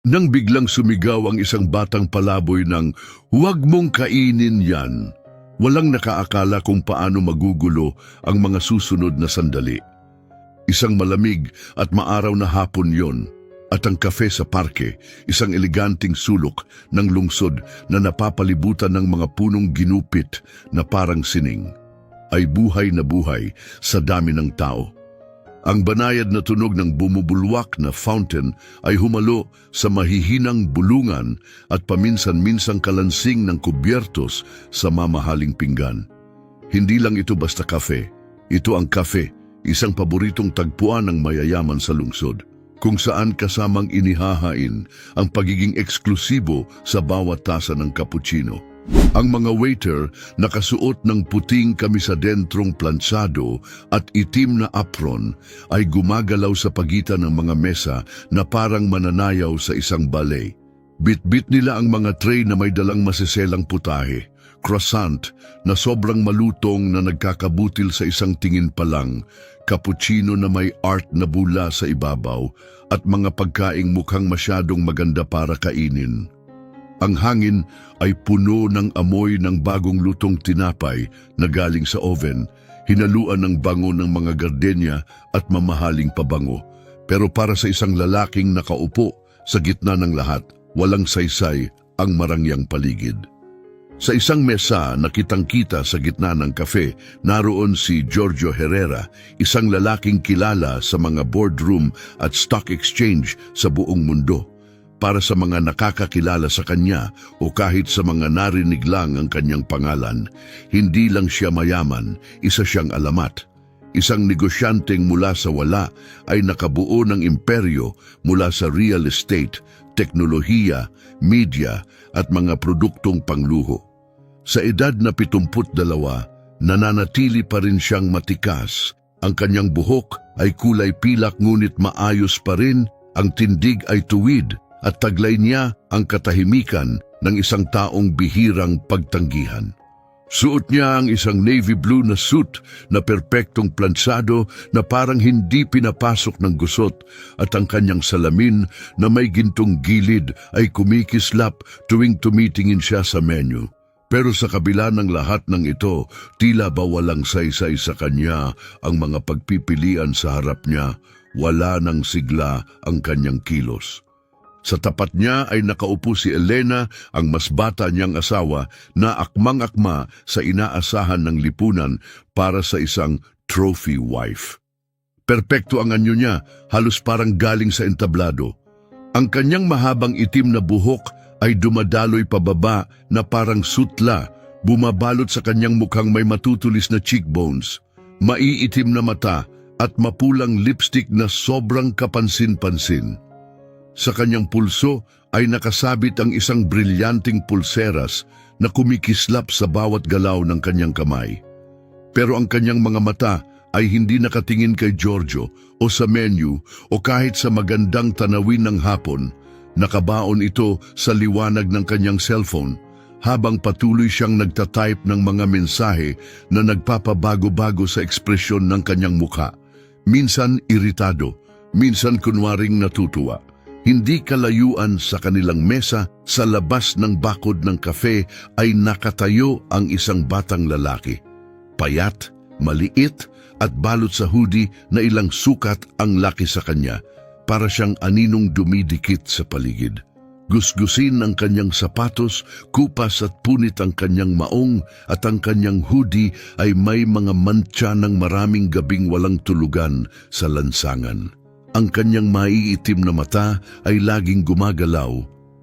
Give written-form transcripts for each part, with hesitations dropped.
Nang biglang sumigaw ang isang batang palaboy ng, "Huwag mong kainin yan!" Walang nakaakala kung paano magugulo ang mga susunod na sandali. Isang malamig at maaraw na hapon yon, at ang kafe sa parke, isang eleganting sulok ng lungsod na napapalibutan ng mga punong ginupit na parang sining, ay buhay na buhay sa dami ng tao. Ang banayad na tunog ng bumubulwak na fountain ay humalo sa mahihinang bulungan at paminsan-minsang kalansing ng kubyertos sa mamahaling pinggan. Hindi lang ito basta kafe. Ito ang kafe, isang paboritong tagpuan ng mayayaman sa lungsod, kung saan kasamang inihahain ang pagiging eksklusibo sa bawat tasa ng cappuccino. Ang mga waiter nakasuot ng puting kamisadentrong plansado at itim na apron ay gumagalaw sa pagitan ng mga mesa na parang mananayaw sa isang ballet. Bit-bit nila ang mga tray na may dalang masiselang putahe, croissant na sobrang malutong na nagkakabutil sa isang tingin pa lang, cappuccino na may art na bula sa ibabaw, at mga pagkaing mukhang masyadong maganda para kainin. Ang hangin ay puno ng amoy ng bagong lutong tinapay na galing sa oven, hinaluan ng bango ng mga gardenia at mamahaling pabango. Pero para sa isang lalaking nakaupo sa gitna ng lahat, walang saysay ang marangyang paligid. Sa isang mesa na kitang-kita sa gitna ng kafe, naroon si Giorgio Herrera, isang lalaking kilala sa mga boardroom at stock exchange sa buong mundo. Para sa mga nakakakilala sa kanya o kahit sa mga narinig lang ang kanyang pangalan, hindi lang siya mayaman, isa siyang alamat. Isang negosyanteng mula sa wala ay nakabuo ng imperyo mula sa real estate, teknolohiya, media at mga produktong pangluho. Sa edad na 72, nananatili pa rin siyang matikas. Ang kanyang buhok ay kulay pilak ngunit maayos pa rin, ang tindig ay tuwid, at taglay niya ang katahimikan ng isang taong bihirang pagtanggihan. Suot niya ang isang navy blue na suit na perpektong plansado na parang hindi pinapasok ng gusot, at ang kanyang salamin na may gintong gilid ay kumikislap tuwing tumitingin siya sa menu. Pero sa kabila ng lahat ng ito, tila ba walang saysay sa kanya ang mga pagpipilian sa harap niya, wala nang sigla ang kanyang kilos. Sa tapat niya ay nakaupo si Elena, ang mas bata niyang asawa, na akmang-akma sa inaasahan ng lipunan para sa isang trophy wife. Perpekto ang anyo niya, halos parang galing sa entablado. Ang kanyang mahabang itim na buhok ay dumadaloy pababa na parang sutla, bumabalot sa kanyang mukhang may matutulis na cheekbones, maiitim na mata at mapulang lipstick na sobrang kapansin-pansin. Sa kanyang pulso ay nakasabit ang isang brilyanting pulseras na kumikislap sa bawat galaw ng kanyang kamay. Pero ang kanyang mga mata ay hindi nakatingin kay Giorgio o sa menu o kahit sa magandang tanawin ng hapon. Nakabaon ito sa liwanag ng kanyang cellphone habang patuloy siyang nagtatype ng mga mensahe na nagpapabago-bago sa ekspresyon ng kanyang mukha. Minsan iritado, minsan kunwaring natutuwa. Hindi kalayuan sa kanilang mesa, sa labas ng bakod ng kafe ay nakatayo ang isang batang lalaki. Payat, maliit at balot sa hoodie na ilang sukat ang laki sa kanya, para siyang aninong dumidikit sa paligid. Gusgusin ang kanyang sapatos, kupas at punit ang kanyang maong, at ang kanyang hoodie ay may mga mantsa ng maraming gabing walang tulugan sa lansangan. Ang kanyang maiitim na mata ay laging gumagalaw,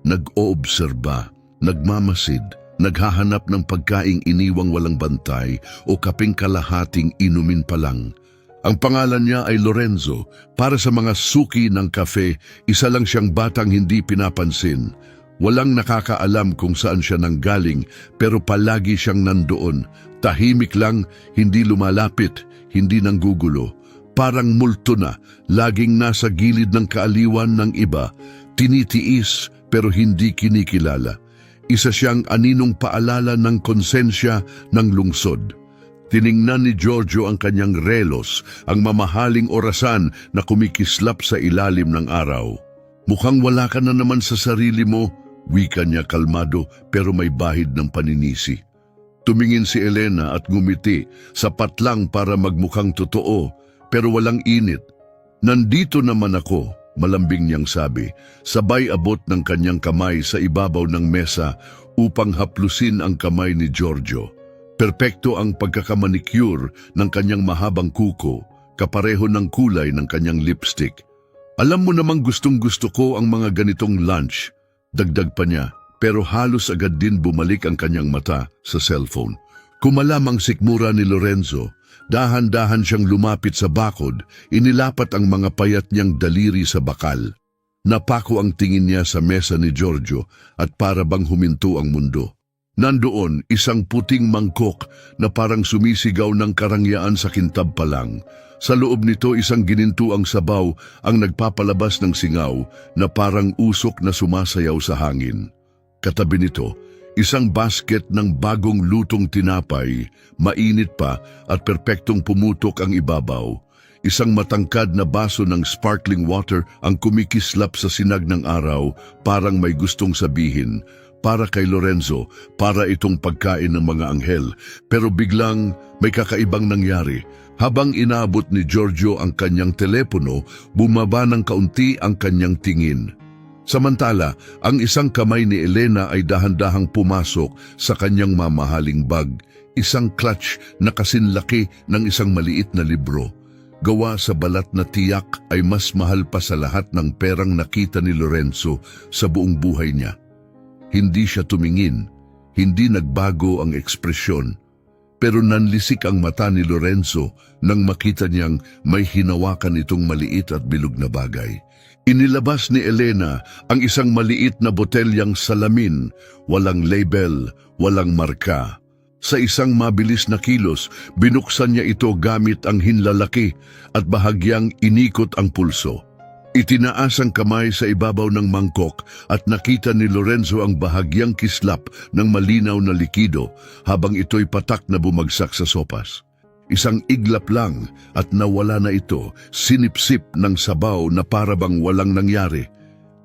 nag-oobserba, nagmamasid, naghahanap ng pagkaing iniwang walang bantay o kaping kalahating inumin pa lang. Ang pangalan niya ay Lorenzo. Para sa mga suki ng kafe, isa lang siyang batang hindi pinapansin. Walang nakakaalam kung saan siya nanggaling, pero palagi siyang nandoon. Tahimik lang, hindi lumalapit, hindi nanggugulo. Parang multo na, laging nasa gilid ng kaaliwan ng iba, tinitiis pero hindi kinikilala. Isa siyang aninong paalala ng konsensya ng lungsod. Tiningnan ni Giorgio ang kanyang relos, ang mamahaling orasan na kumikislap sa ilalim ng araw. Mukhang wala ka na naman sa sarili mo, wika niya kalmado pero may bahid ng paninisi. Tumingin si Elena at ngumiti, sapat lang para magmukhang totoo, pero walang init. Nandito naman ako, malambing niyang sabi, sabay abot ng kanyang kamay sa ibabaw ng mesa upang haplusin ang kamay ni Giorgio. Perpekto ang pagkakamanicure ng kanyang mahabang kuko, kapareho ng kulay ng kanyang lipstick. Alam mo namang gustong-gusto ko ang mga ganitong lunch, dagdag pa niya. Pero halos agad din bumalik ang kanyang mata sa cellphone. Kumalamang sikmura ni Lorenzo, dahan-dahan siyang lumapit sa bakod, inilapat ang mga payat niyang daliri sa bakal. Napako ang tingin niya sa mesa ni Giorgio at para bang huminto ang mundo. Nandoon isang puting mangkok na parang sumisigaw ng karangyaan sa kintab pa lang. Sa loob nito isang ginintuang sabaw ang nagpapalabas ng singaw na parang usok na sumasayaw sa hangin. Katabi nito, isang basket ng bagong lutong tinapay, mainit pa at perpektong pumutok ang ibabaw. Isang matangkad na baso ng sparkling water ang kumikislap sa sinag ng araw, parang may gustong sabihin, para kay Lorenzo, para itong pagkain ng mga anghel. Pero biglang may kakaibang nangyari. Habang inaabot ni Giorgio ang kanyang telepono, bumaba ng kaunti ang kanyang tingin. Samantala, ang isang kamay ni Elena ay dahan-dahang pumasok sa kanyang mamahaling bag, isang clutch na kasinlaki ng isang maliit na libro. Gawa sa balat na tiyak ay mas mahal pa sa lahat ng perang nakita ni Lorenzo sa buong buhay niya. Hindi siya tumingin, hindi nagbago ang ekspresyon, pero nanlisik ang mata ni Lorenzo nang makita niyang may hinawakan itong maliit at bilog na bagay. Inilabas ni Elena ang isang maliit na botelyang salamin, walang label, walang marka. Sa isang mabilis na kilos, binuksan niya ito gamit ang hinlalaki at bahagyang inikot ang pulso. Itinaas ang kamay sa ibabaw ng mangkok at nakita ni Lorenzo ang bahagyang kislap ng malinaw na likido habang ito'y patak na bumagsak sa sopas. Isang iglap lang at nawala na ito, sinipsip ng sabaw na parabang walang nangyari.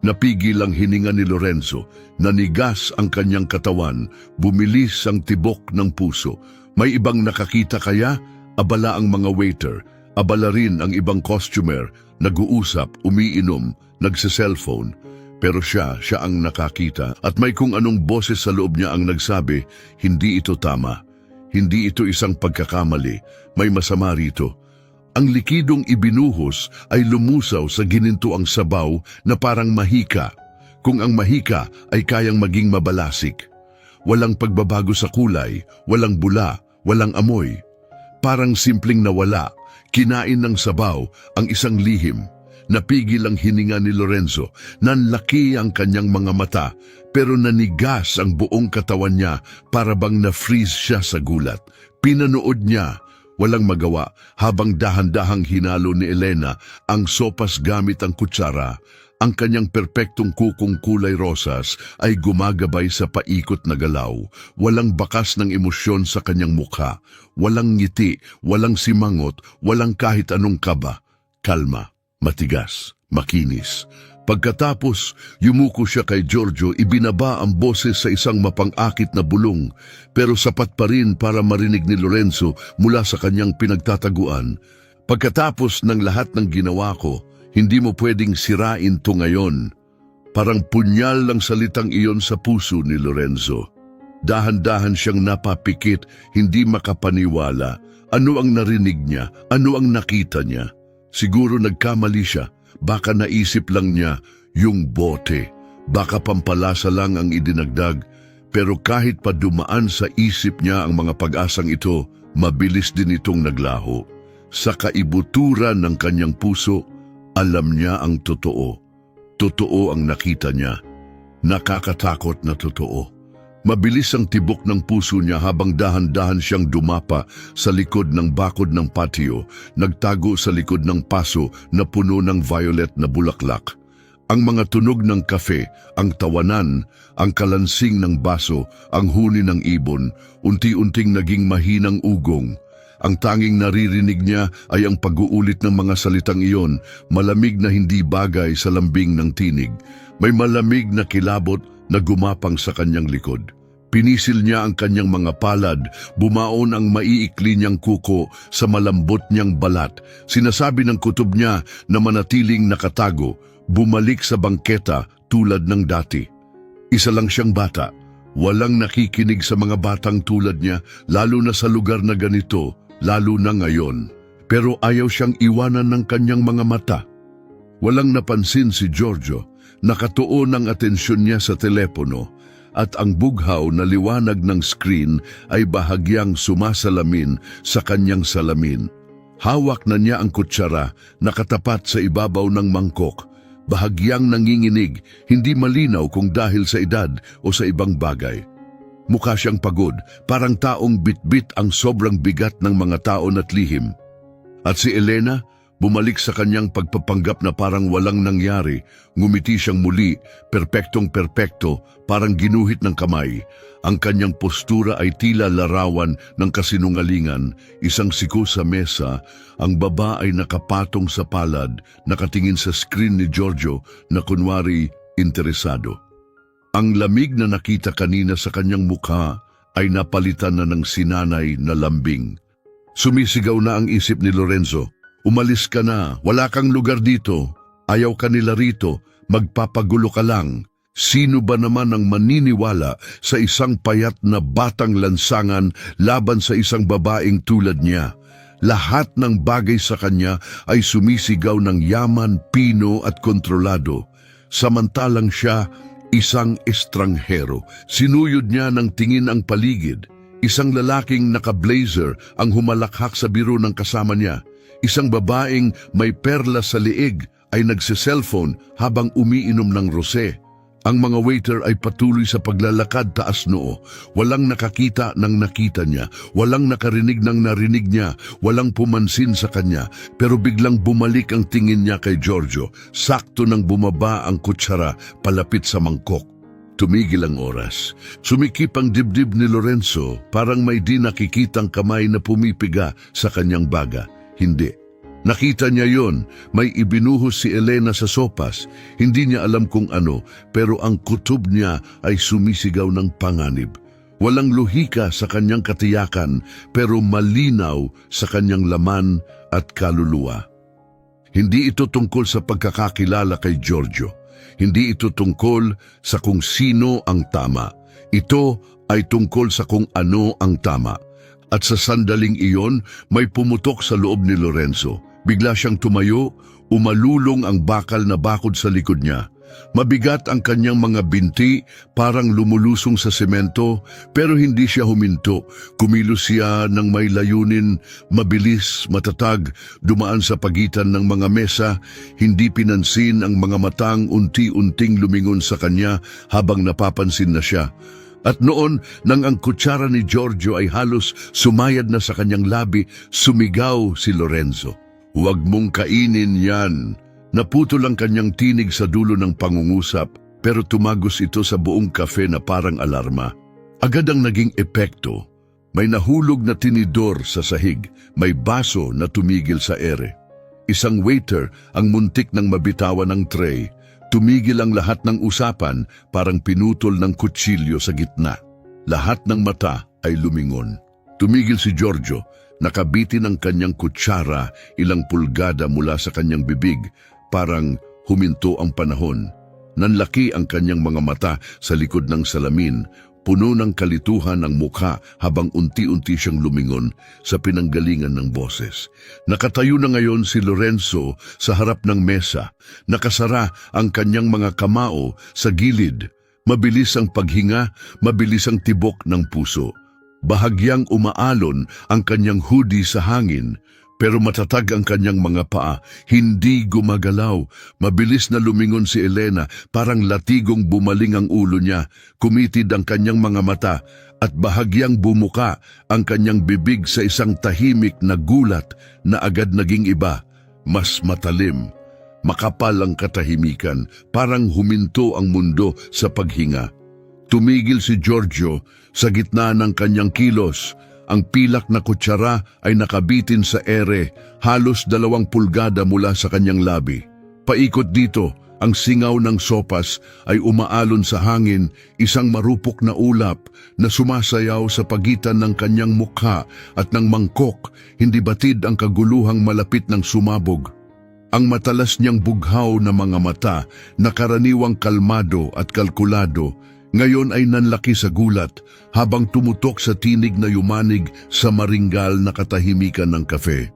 Napigil ang hininga ni Lorenzo, nanigas ang kanyang katawan, bumilis ang tibok ng puso. May ibang nakakita kaya? Abala ang mga waiter, abala rin ang ibang costumer, nag-uusap, umiinom, nagse-cellphone. Pero siya ang nakakita at may kung anong boses sa loob niya ang nagsabi, hindi ito tama. Hindi ito isang pagkakamali, may masama rito. Ang likidong ibinuhos ay lumusaw sa ginintuang sabaw na parang mahika, kung ang mahika ay kayang maging mabalasik. Walang pagbabago sa kulay, walang bula, walang amoy. Parang simpleng nawala, kinain ng sabaw ang isang lihim. Napigil ang hininga ni Lorenzo, nanlaki ang kanyang mga mata, pero nanigas ang buong katawan niya para bang na-freeze siya sa gulat. Pinanood niya, walang magawa, habang dahan-dahang hinalo ni Elena ang sopas gamit ang kutsara. Ang kanyang perpektong kukong kulay rosas ay gumagabay sa paikot na galaw. Walang bakas ng emosyon sa kanyang mukha, walang ngiti, walang simangot, walang kahit anong kaba. Kalma. Matigas, makinis. Pagkatapos, yumuko siya kay Giorgio, ibinaba ang boses sa isang mapang-akit na bulong, pero sapat pa rin para marinig ni Lorenzo mula sa kanyang pinagtataguan. Pagkatapos ng lahat ng ginawa ko, hindi mo pwedeng sirain to ngayon. Parang punyal lang salitang iyon sa puso ni Lorenzo. Dahan-dahan siyang napapikit, hindi makapaniwala. Ano ang narinig niya? Ano ang nakita niya? Siguro nagkamali siya, baka naisip lang niya yung bote, baka pampalasa lang ang idinagdag, pero kahit pa dumaan sa isip niya ang mga pag-asang ito, mabilis din itong naglaho. Sa kaibuturan ng kanyang puso, alam niya ang totoo. Totoo ang nakita niya. Nakakatakot na totoo. Mabilis ang tibok ng puso niya habang dahan-dahan siyang dumapa sa likod ng bakod ng patio, nagtago sa likod ng paso na puno ng violet na bulaklak. Ang mga tunog ng kafe, ang tawanan, ang kalansing ng baso, ang huni ng ibon, unti-unting naging mahinang ugong. Ang tanging naririnig niya ay ang pag-uulit ng mga salitang iyon, malamig na hindi bagay sa lambing ng tinig. May malamig na kilabot na gumapang sa kanyang likod. Pinisil niya ang kanyang mga palad, bumaon ang maiikli niyang kuko sa malambot niyang balat. Sinasabi ng kutob niya na manatiling nakatago, bumalik sa bangketa tulad ng dati. Isa lang siyang bata. Walang nakikinig sa mga batang tulad niya, lalo na sa lugar na ganito, lalo na ngayon. Pero ayaw siyang iwanan ng kanyang mga mata. Walang napansin si Giorgio, nakatuon ang atensyon niya sa telepono, at ang bughaw na liwanag ng screen ay bahagyang sumasalamin sa kanyang salamin. Hawak na niya ang kutsara, nakatapat sa ibabaw ng mangkok. Bahagyang nanginginig, hindi malinaw kung dahil sa edad o sa ibang bagay. Mukha siyang pagod, parang taong bitbit ang sobrang bigat ng mga taon at lihim. At si Elena, bumalik sa kanyang pagpapanggap na parang walang nangyari. Ngumiti siyang muli, perpektong-perpekto, parang ginuhit ng kamay. Ang kanyang postura ay tila larawan ng kasinungalingan. Isang siko sa mesa, ang baba ay nakapatong sa palad, nakatingin sa screen ni Giorgio na kunwari interesado. Ang lamig na nakita kanina sa kanyang mukha ay napalitan na ng sinanay na lambing. Sumisigaw na ang isip ni Lorenzo. Umalis ka na, wala kang lugar dito. Ayaw ka nila rito, magpapagulo ka lang. Sino ba naman ang maniniwala sa isang payat na batang lansangan laban sa isang babaeng tulad niya? Lahat ng bagay sa kanya ay sumisigaw ng yaman, pino at kontrolado. Samantalang siya, isang estranghero. Sinuyod niya ng tingin ang paligid. Isang lalaking naka-blazer ang humalakhak sa biro ng kasama niya. Isang babaeng may perla sa liig ay nagse-cellphone habang umiinom ng rosé. Ang mga waiter ay patuloy sa paglalakad taas noo. Walang nakakita ng nakita niya, walang nakarinig ng narinig niya, walang pumansin sa kanya. Pero biglang bumalik ang tingin niya kay Giorgio. Sakto nang bumaba ang kutsara palapit sa mangkok. Tumigil ang oras. Sumikip ang dibdib ni Lorenzo, parang may di nakikitang kamay na pumipiga sa kanyang baga. Hindi. Nakita niya yon, may ibinuhos si Elena sa sopas. Hindi niya alam kung ano, pero ang kutob niya ay sumisigaw ng panganib. Walang lohika sa kanyang katiyakan, pero malinaw sa kanyang laman at kaluluwa. Hindi ito tungkol sa pagkakakilala kay Giorgio. Hindi ito tungkol sa kung sino ang tama. Ito ay tungkol sa kung ano ang tama. At sa sandaling iyon, may pumutok sa loob ni Lorenzo. Bigla siyang tumayo, umalulong ang bakal na bakod sa likod niya. Mabigat ang kanyang mga binti, parang lumulusong sa semento, pero hindi siya huminto. Kumilos siya ng may layunin, mabilis, matatag, dumaan sa pagitan ng mga mesa, hindi pinansin ang mga matang unti-unting lumingon sa kanya habang napapansin na siya. At noon, nang ang kutsara ni Giorgio ay halos sumayad na sa kanyang labi, sumigaw si Lorenzo. "Huwag mong kainin yan." Naputol ang kanyang tinig sa dulo ng pangungusap, pero tumagos ito sa buong kafe na parang alarma. Agad ang naging epekto. May nahulog na tinidor sa sahig, may baso na tumigil sa ere. Isang waiter ang muntik ng mabitawan ng tray. Tumigil ang lahat ng usapan, parang pinutol ng kutsilyo sa gitna. Lahat ng mata ay lumingon. Tumigil si Giorgio, nakabitin ang kanyang kutsara ilang pulgada mula sa kanyang bibig, parang huminto ang panahon. Nanlaki ang kanyang mga mata sa likod ng salamin, puno ng kalituhan ang mukha habang unti-unti siyang lumingon sa pinanggalingan ng boses. Nakatayo na ngayon si Lorenzo sa harap ng mesa. Nakasara ang kanyang mga kamao sa gilid. Mabilis ang paghinga, mabilis ang tibok ng puso. Bahagyang umaalon ang kanyang hoodie sa hangin, pero matatag ang kanyang mga paa, hindi gumagalaw. Mabilis na lumingon si Elena, parang latigong bumaling ang ulo niya. Kumitid ang kanyang mga mata at bahagyang bumuka ang kanyang bibig sa isang tahimik na gulat na agad naging iba. Mas matalim, makapal ang katahimikan, parang huminto ang mundo sa paghinga. Tumigil si Giorgio sa gitna ng kanyang kilos. Ang pilak na kutsara ay nakabitin sa ere, halos 2 pulgada mula sa kanyang labi. Paikot dito, ang singaw ng sopas ay umaalon sa hangin, isang marupok na ulap na sumasayaw sa pagitan ng kanyang mukha at ng mangkok, hindi batid ang kaguluhang malapit ng sumabog. Ang matalas niyang bughaw na mga mata na karaniwang kalmado at kalkulado, ngayon ay nanlaki sa gulat habang tumutok sa tinig na yumanig sa maringgal na katahimikan ng kafe.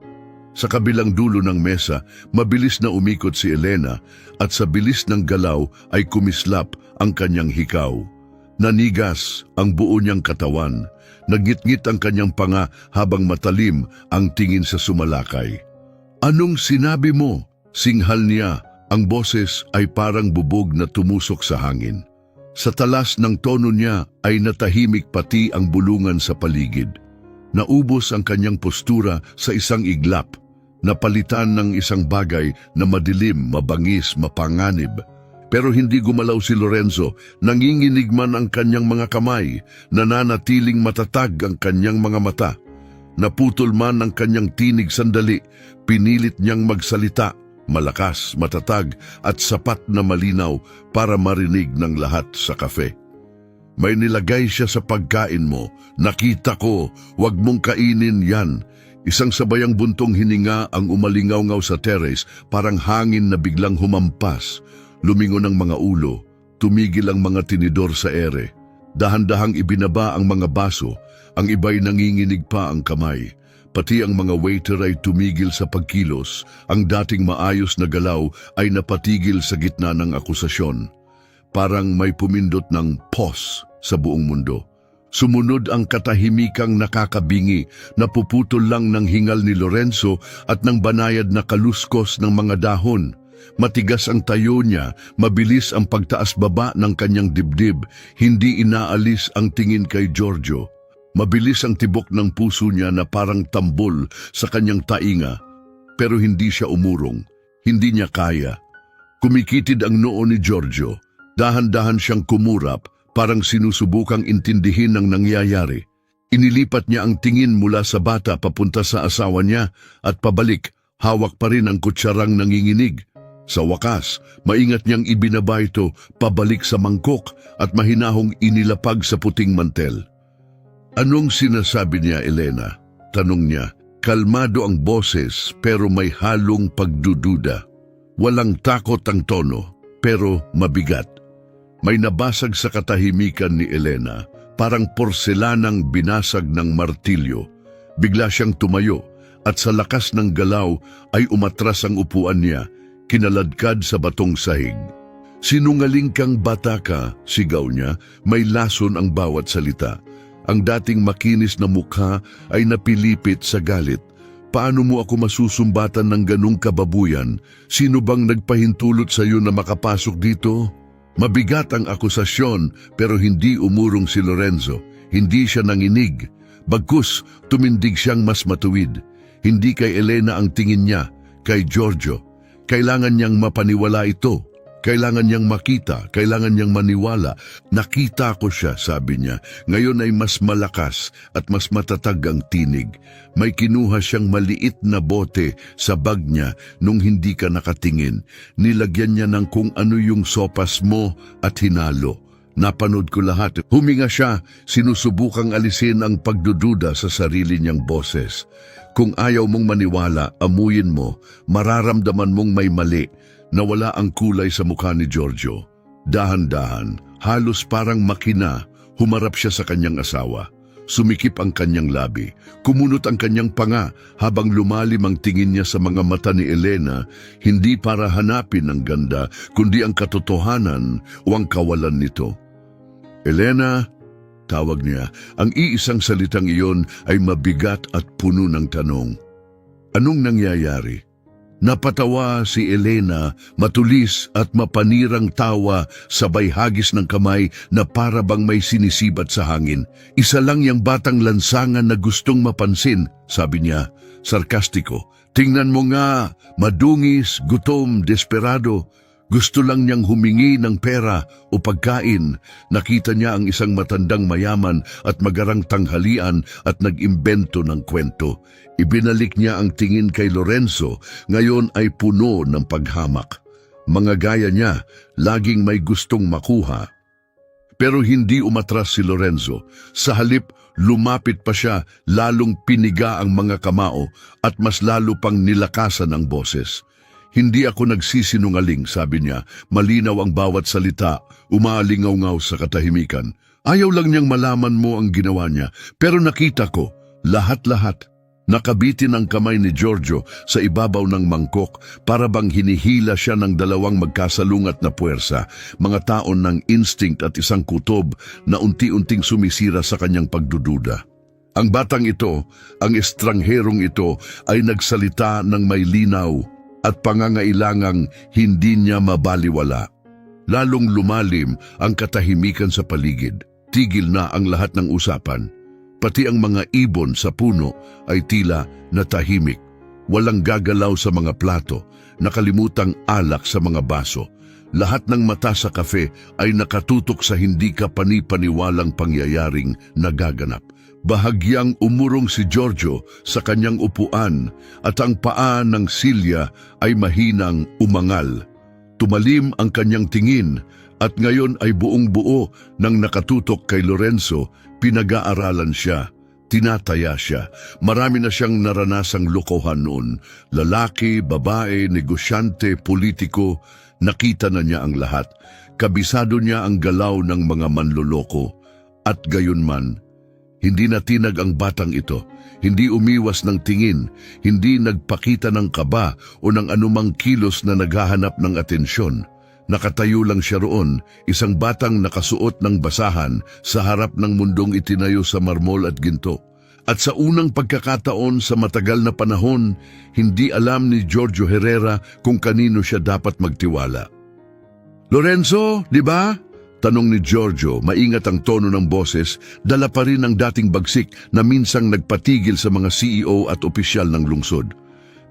Sa kabilang dulo ng mesa, mabilis na umikot si Elena at sa bilis ng galaw ay kumislap ang kanyang hikaw. Nanigas ang buo niyang katawan, nagngit-ngit ang kanyang panga habang matalim ang tingin sa sumalakay. "Anong sinabi mo?" Singhal niya, ang boses ay parang bubog na tumusok sa hangin. Sa talas ng tono niya ay natahimik pati ang bulungan sa paligid. Naubos ang kanyang postura sa isang iglap, napalitan ng isang bagay na madilim, mabangis, mapanganib. Pero hindi gumalaw si Lorenzo, nanginginig man ang kanyang mga kamay, nananatiling matatag ang kanyang mga mata. Naputol man ang kanyang tinig sandali, pinilit niyang magsalita. Malakas, matatag at sapat na malinaw para marinig ng lahat sa kafe. "May nilagay siya sa pagkain mo. Nakita ko, wag mong kainin yan." Isang sabayang buntong hininga ang umalingaw-ngaw sa terrace, parang hangin na biglang humampas. Lumingon ang mga ulo, tumigil ang mga tinidor sa ere. Dahan-dahang ibinaba ang mga baso, ang iba'y nanginginig pa ang kamay. Pati ang mga waiter ay tumigil sa pagkilos, ang dating maayos na galaw ay napatigil sa gitna ng akusasyon. Parang may pumindot ng pause sa buong mundo. Sumunod ang katahimikang nakakabingi, napuputol lang ng hingal ni Lorenzo at ng banayad na kaluskos ng mga dahon. Matigas ang tayo niya, mabilis ang pagtaas-baba ng kanyang dibdib, hindi inaalis ang tingin kay Giorgio. Mabilis ang tibok ng puso niya na parang tambol sa kanyang tainga, pero hindi siya umurong, hindi niya kaya. Kumikitid ang noo ni Giorgio, dahan-dahan siyang kumurap, parang sinusubukang intindihin ang nangyayari. Inilipat niya ang tingin mula sa bata papunta sa asawa niya at pabalik, hawak pa rin ang kutsarang nanginginig. Sa wakas, maingat niyang ibinaba ito pabalik sa mangkok at mahinahong inilapag sa puting mantel. "Anong sinasabi niya, Elena?" tanong niya. Kalmado ang boses pero may halong pagdududa. Walang takot ang tono, pero mabigat. May nabasag sa katahimikan ni Elena, parang porselanang binasag ng martilyo. Bigla siyang tumayo at sa lakas ng galaw ay umatras ang upuan niya, kinaladkad sa batong sahig. "Sinungaling kang bata ka," sigaw niya, may lason ang bawat salita. Ang dating makinis na mukha ay napilipit sa galit. "Paano mo ako masusumbatan ng ganung kababuyan? Sino bang nagpahintulot sa iyo na makapasok dito?" Mabigat ang akusasyon pero hindi umurong si Lorenzo. Hindi siya nanginig. Bagkus, tumindig siyang mas matuwid. Hindi kay Elena ang tingin niya, kay Giorgio. Kailangan niyang mapaniwala ito. Kailangan niyang makita, kailangan niyang maniwala. "Nakita ko siya," sabi niya. Ngayon ay mas malakas at mas matatag ang tinig. May kinuha siyang maliit na bote sa bag niya nung hindi ka nakatingin. Nilagyan niya ng kung ano yung sopas mo at hinalo. Napanood ko lahat. Huminga siya, sinusubukang alisin ang pagdududa sa sarili niyang boses. "Kung ayaw mong maniwala, amuyin mo. Mararamdaman mong may mali." Nawala ang kulay sa mukha ni Giorgio. Dahan-dahan, halos parang makina, humarap siya sa kanyang asawa. Sumikip ang kanyang labi, kumunot ang kanyang panga habang lumalim ang tingin niya sa mga mata ni Elena, hindi para hanapin ang ganda, kundi ang katotohanan o ang kawalan nito. "Elena," tawag niya, ang iisang salitang iyon ay mabigat at puno ng tanong. "Anong nangyayari?" Napatawa si Elena, matulis at mapanirang tawa, sabay hagis ng kamay na para bang may sinisibat sa hangin. "Isa lang yung batang lansangan na gustong mapansin," sabi niya, sarkastiko. "Tingnan mo nga, madungis, gutom, desperado. Gusto lang niyang humingi ng pera o pagkain. Nakita niya ang isang matandang mayaman at magarang tanghalian at nag-imbento ng kwento. Ibinalik niya ang tingin kay Lorenzo, ngayon ay puno ng paghamak. Mga gaya niya, laging may gustong makuha. Pero hindi umatras si Lorenzo. Sa halip, lumapit pa siya, lalong piniga ang mga kamao at mas lalo pang nilakasan ang boses. Hindi ako nagsisinungaling, sabi niya. Malinaw ang bawat salita, umaalingaw-ngaw sa katahimikan. Ayaw lang niyang malaman mo ang ginawa niya, pero nakita ko, lahat-lahat. Nakabitin ang kamay ni Giorgio sa ibabaw ng mangkok para bang hinihila siya ng dalawang magkasalungat na puwersa, mga taon ng instinct at isang kutob na unti-unting sumisira sa kanyang pagdududa. Ang batang ito, ang estrangherong ito, ay nagsalita ng may linaw at pangangailangang hindi niya mabaliwala. Lalong lumalim ang katahimikan sa paligid. Tigil na ang lahat ng usapan. Pati ang mga ibon sa puno ay tila natahimik. Walang gagalaw sa mga plato, nakalimutang alak sa mga baso. Lahat ng mata sa kafe ay nakatutok sa hindi kapani-paniwalang pangyayaring nagaganap. Bahagyang umurong si Giorgio sa kanyang upuan at ang paa ng silya ay mahinang umangal. Tumalim ang kanyang tingin at ngayon ay buong-buo nang nakatutok kay Lorenzo. Pinag-aaralan siya, tinataya siya. Marami na siyang naranasang lokohan noon. Lalaki, babae, negosyante, politiko, nakita na niya ang lahat. Kabisado niya ang galaw ng mga manloloko. At gayunman, hindi natinag ang batang ito, hindi umiwas ng tingin, hindi nagpakita ng kaba o ng anumang kilos na naghahanap ng atensyon. Nakatayo lang siya roon, isang batang nakasuot ng basahan sa harap ng mundong itinayo sa marmol at ginto. At sa unang pagkakataon sa matagal na panahon, hindi alam ni Giorgio Herrera kung kanino siya dapat magtiwala. "Lorenzo, di ba?" Tanong ni Giorgio, maingat ang tono ng boses, dala pa rin ang dating bagsik na minsang nagpatigil sa mga CEO at opisyal ng lungsod.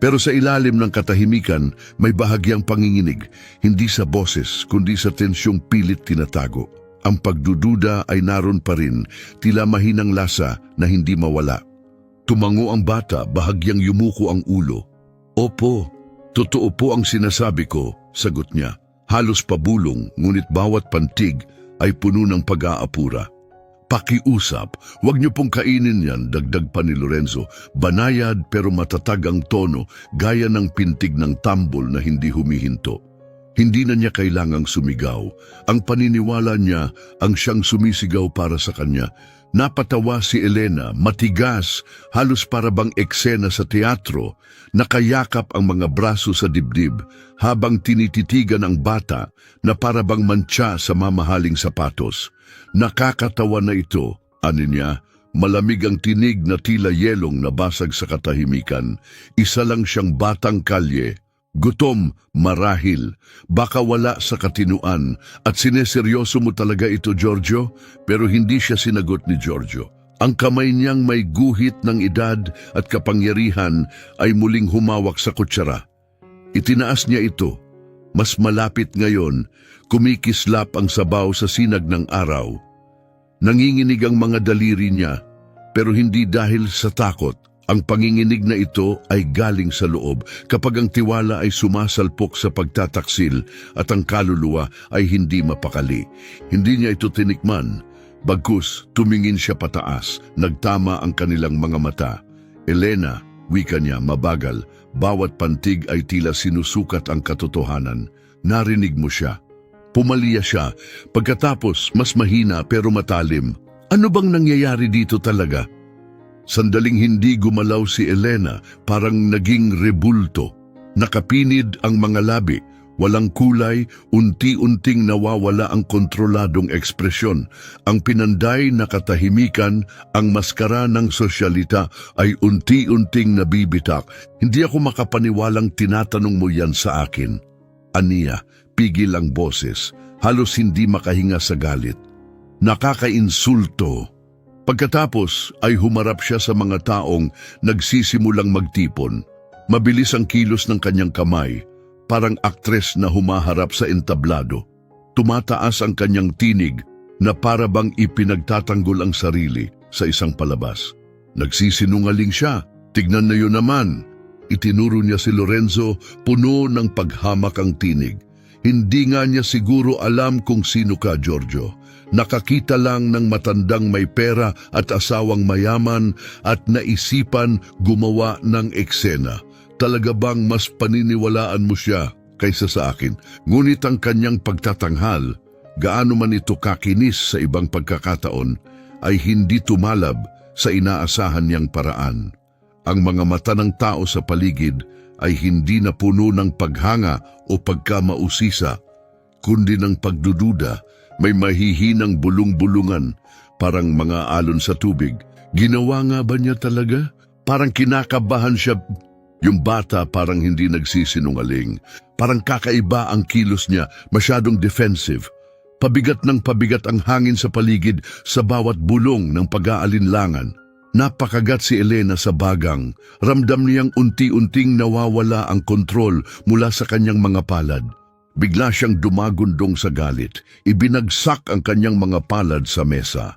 Pero sa ilalim ng katahimikan, may bahagyang panginginig, hindi sa boses, kundi sa tensyong pilit tinatago. Ang pagdududa ay naroon pa rin, tila mahinang lasa na hindi mawala. Tumango ang bata, bahagyang yumuko ang ulo. "Opo, totoo po ang sinasabi ko," sagot niya. Halos pabulong, ngunit bawat pantig ay puno ng pag-aapura. "Pakiusap, huwag niyo pong kainin yan," dagdag pa ni Lorenzo. Banayad pero matatag ang tono, gaya ng pintig ng tambol na hindi humihinto. Hindi na niya kailangang sumigaw. Ang paniniwala niya ang siyang sumisigaw para sa kanya. Napatawa si Elena, matigas, halos para bang eksena sa teatro. Nakayakap ang mga braso sa dibdib habang tinititigan ang bata na para bang mantsa sa mamahaling sapatos. Nakakatawa na ito, ani niya. Malamig ang tinig na tila yelong nabasag sa katahimikan. Isa lang siyang batang kalye. Gutom, marahil, baka wala sa katinuan. At sineseryoso mo talaga ito, Giorgio? Pero hindi siya sinagot ni Giorgio. Ang kamay niyang may guhit ng edad at kapangyarihan ay muling humawak sa kutsara. Itinaas niya ito. Mas malapit ngayon, kumikislap ang sabaw sa sinag ng araw. Nanginginig ang mga daliri niya, pero hindi dahil sa takot. Ang panginginig na ito ay galing sa loob kapag ang tiwala ay sumasalpok sa pagtataksil at ang kaluluwa ay hindi mapakali. Hindi niya ito tinikman. Bagkus, tumingin siya pataas, nagtama ang kanilang mga mata. "Elena," wika niya, mabagal, bawat pantig ay tila sinusukat ang katotohanan. "Narinig mo siya." Pumaliya siya, pagkatapos mas mahina pero matalim. "Ano bang nangyayari dito talaga?" Sandaling hindi gumalaw si Elena, parang naging rebulto. Nakapinid ang mga labi, walang kulay, unti-unting nawawala ang kontroladong ekspresyon. Ang pinanday na katahimikan, ang maskara ng sosyalita ay unti-unting nabibitak. "Hindi ako makapaniwalang tinatanong mo yan sa akin." Aniya, pigil ang boses, halos hindi makahinga sa galit. "Nakakainsulto." Pagkatapos ay humarap siya sa mga taong nagsisimulang magtipon. Mabilis ang kilos ng kanyang kamay. parang aktres na humaharap sa entablado. Tumataas ang kanyang tinig na para bang ipinagtatanggol ang sarili sa isang palabas. Nagsisinungaling siya. Tignan na yun naman. Itinuro niya si Lorenzo, puno ng paghamak ang tinig. Hindi nga niya siguro alam kung sino ka, Giorgio. Nakakita lang ng matandang may pera at asawang mayaman at naisipan gumawa ng eksena. Talaga bang mas paniniwalaan mo siya kaysa sa akin? Ngunit ang kanyang pagtatanghal, gaano man ito kakinis sa ibang pagkakataon, ay hindi tumalab sa inaasahan niyang paraan. Ang mga mata ng tao sa paligid ay hindi na puno ng paghanga o pagkamausisa, kundi ng pagdududa. May mahihinang bulong-bulungan, parang mga alon sa tubig. Ginawa nga ba niya talaga? Parang kinakabahan siya. Yung bata parang hindi nagsisinungaling. Parang kakaiba ang kilos niya, masyadong defensive. Pabigat ng pabigat ang hangin sa paligid sa bawat bulong ng pag-aalinlangan. Napakagat si Elena sa bagang. Ramdam niyang unti-unting nawawala ang kontrol mula sa kanyang mga palad. Bigla siyang dumagundong sa galit. Ibinagsak ang kanyang mga palad sa mesa.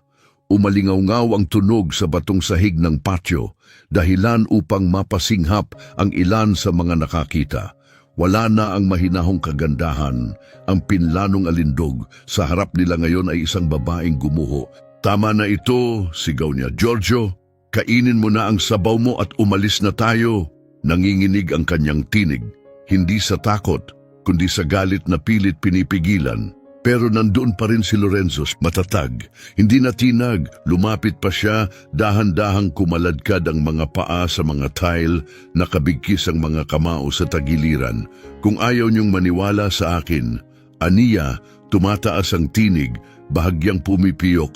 Umalingaw-ngaw ang tunog sa batong sahig ng patio, dahilan upang mapasinghap ang ilan sa mga nakakita. Wala na ang mahinahong kagandahan, ang pinlanong alindog. Sa harap nila ngayon ay isang babaeng gumuho. Tama na ito, sigaw niya. Giorgio, kainin mo na ang sabaw mo at umalis na tayo. Nanginginig ang kanyang tinig, hindi sa takot, kundi sa galit na pilit pinipigilan. Pero nandoon pa rin si Lorenzo, matatag. Hindi natinag, lumapit pa siya, dahan-dahang kumaladkad ang mga paa sa mga tile, nakabigkis ang mga kamao sa tagiliran. Kung ayaw niyong maniwala sa akin, aniya, tumataas ang tinig, bahagyang pumipiyok.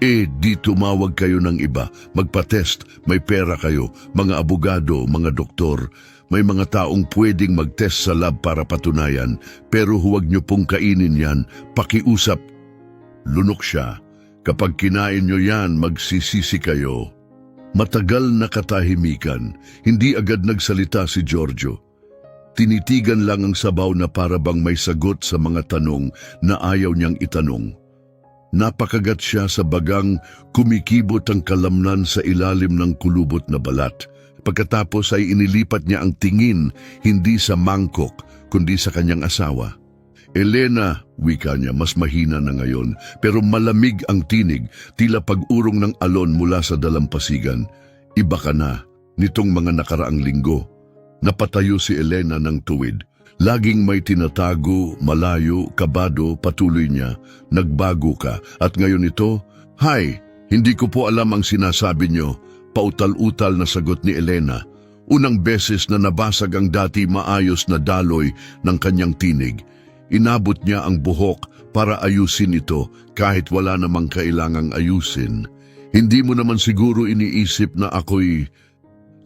Di tumawag kayo ng iba, magpa-test, may pera kayo, mga abogado, mga doktor. May mga taong pwedeng mag-test sa lab para patunayan, pero huwag niyo pong kainin yan, pakiusap. Lunok siya. Kapag kinain niyo yan, magsisisi kayo. Matagal na katahimikan, hindi agad nagsalita si Giorgio. Tinitigan lang ang sabaw na para bang may sagot sa mga tanong na ayaw niyang itanong. Napakagat siya sa bagang, kumikibot ang kalamnan sa ilalim ng kulubot na balat. Pagkatapos ay inilipat niya ang tingin hindi sa mangkok kundi sa kanyang asawa. Elena, wika niya, mas mahina na ngayon pero malamig ang tinig, tila pag-urong ng alon mula sa dalampasigan. Iba ka na nitong mga nakaraang linggo. Napatayo si Elena ng tuwid. Laging may tinatago, malayo, kabado, patuloy niya. Nagbago ka at ngayon ito, "Hay, hindi ko po alam ang sinasabi niyo." Pautal-utal na sagot ni Elena. Unang beses na nabasag ang dati maayos na daloy ng kanyang tinig. Inabot niya ang buhok para ayusin ito kahit wala namang kailangang ayusin. Hindi mo naman siguro iniisip na ako'y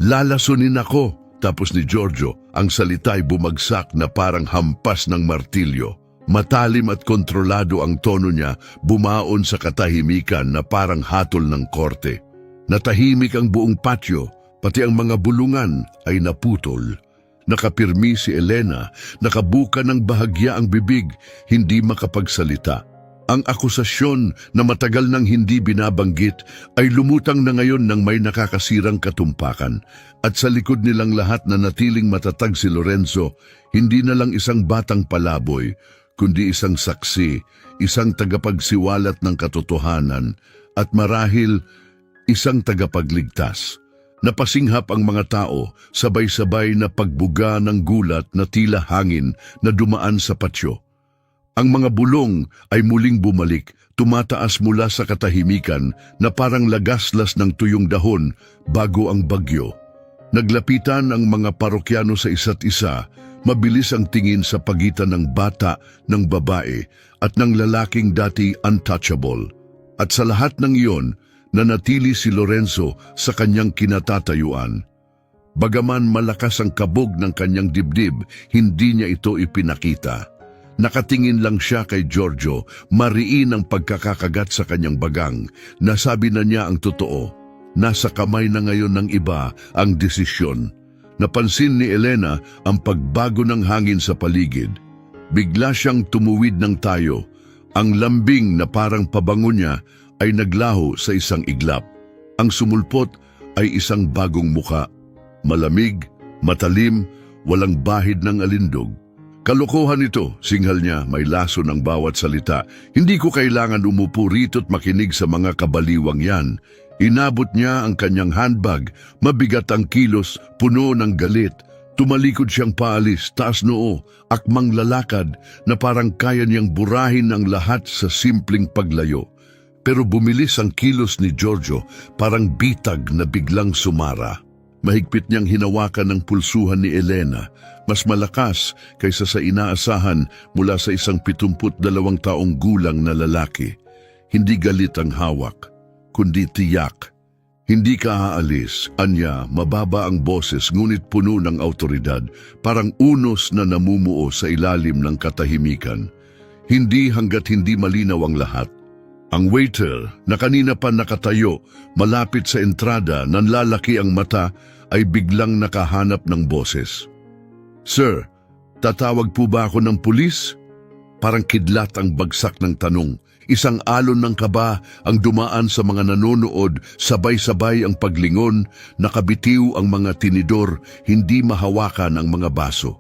lalasunin ako. Tapos ni Giorgio, ang salita'y bumagsak na parang hampas ng martilyo. Matalim at kontrolado ang tono niya, bumaon sa katahimikan na parang hatol ng korte. Natahimik ang buong patio, pati ang mga bulungan ay naputol. Nakapirmi si Elena, nakabuka ng bahagya ang bibig, hindi makapagsalita. Ang akusasyon na matagal nang hindi binabanggit ay lumutang na ngayon ng may nakakasirang katumpakan. At sa likod nilang lahat na natiling matatag si Lorenzo, hindi na lang isang batang palaboy, kundi isang saksi, isang tagapagsiwalat ng katotohanan, at marahil isang tagapagligtas. Napasinghap ang mga tao, sabay-sabay na pagbuga ng gulat na tila hangin na dumaan sa patio. Ang mga bulong ay muling bumalik, tumataas mula sa katahimikan na parang lagaslas ng tuyong dahon bago ang bagyo. Naglapitan ang mga parokyano sa isa't isa, mabilis ang tingin sa pagitan ng bata, ng babae at ng lalaking dati untouchable. At sa lahat ng iyon, nanatili si Lorenzo sa kanyang kinatatayuan. Bagaman malakas ang kabog ng kanyang dibdib, hindi niya ito ipinakita. Nakatingin lang siya kay Giorgio, mariin ang pagkakakagat sa kanyang bagang. Nasabi na niya ang totoo. Nasa kamay na ngayon ng iba ang desisyon. Napansin ni Elena ang pagbago ng hangin sa paligid. Bigla siyang tumuwid ng tayo. Ang lambing na parang pabango niya ay naglaho sa isang iglap. Ang sumulpot ay isang bagong muka. Malamig, matalim, walang bahid ng alindog. Kalokohan ito, singhal niya, may laso ng bawat salita. Hindi ko kailangan umupo rito't makinig sa mga kabaliwang yan. Inabot niya ang kanyang handbag, mabigat ang kilos, puno ng galit. Tumalikod siyang paalis, taas noo, akmang lalakad na parang kaya niyang burahin ang lahat sa simpleng paglayo. Pero bumilis ang kilos ni Giorgio, parang bitag na biglang sumara. Mahigpit niyang hinawakan ng pulsuhan ni Elena, mas malakas kaysa sa inaasahan mula sa isang 72 taong gulang na lalaki. Hindi galit ang hawak, kundi tiyak. Hindi ka aalis, anya, mababa ang boses ngunit puno ng autoridad, parang unos na namumuo sa ilalim ng katahimikan. Hindi hanggat hindi malinaw ang lahat. Ang waiter na kanina pa nakatayo, malapit sa entrada, nanlalaki ang mata, ay biglang nakahanap ng boses. Sir, tatawag po ba ako ng pulis? Parang kidlat ang bagsak ng tanong. Isang alon ng kaba ang dumaan sa mga nanonood, sabay-sabay ang paglingon, nakabitiw ang mga tinidor, hindi mahawakan ang mga baso.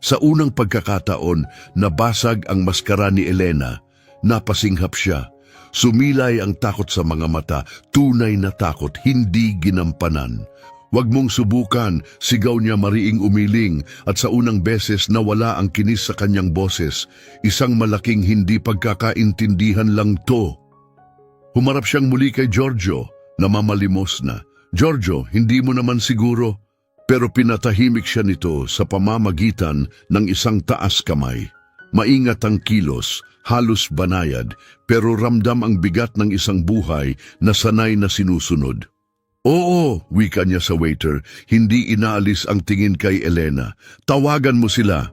Sa unang pagkakataon, nabasag ang maskara ni Elena, napasinghap siya. Sumilay ang takot sa mga mata, tunay na takot, hindi ginampanan. Huwag mong subukan, sigaw niya mariing umiling at sa unang beses nawala ang kinis sa kanyang boses. Isang malaking hindi pagkakaintindihan lang to. Humarap siyang muli kay Giorgio, namamalimos na. Giorgio, hindi mo naman siguro. Pero pinatahimik siya nito sa pamamagitan ng isang taas kamay. Maingat ang kilos, halos banayad, pero ramdam ang bigat ng isang buhay na sanay na sinusunod. Oo, wika niya sa waiter, hindi inaalis ang tingin kay Elena. Tawagan mo sila.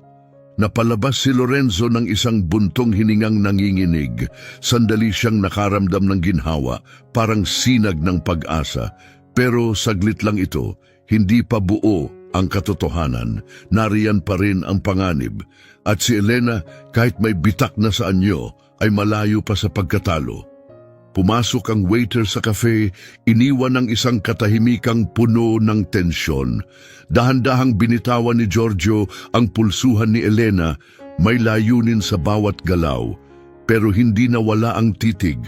Napalabas si Lorenzo ng isang buntong hiningang nanginginig. Sandali siyang nakaramdam ng ginhawa, parang sinag ng pag-asa. Pero saglit lang ito, hindi pa buo ang katotohanan. Nariyan pa rin ang panganib. At si Elena, kahit may bitak na sa anyo, ay malayo pa sa pagkatalo. Pumasok ang waiter sa cafe, iniwan ng isang katahimikang puno ng tensyon. Dahan-dahang binitawan ni Giorgio ang pulsuhan ni Elena, may layunin sa bawat galaw, pero hindi nawala ang titig.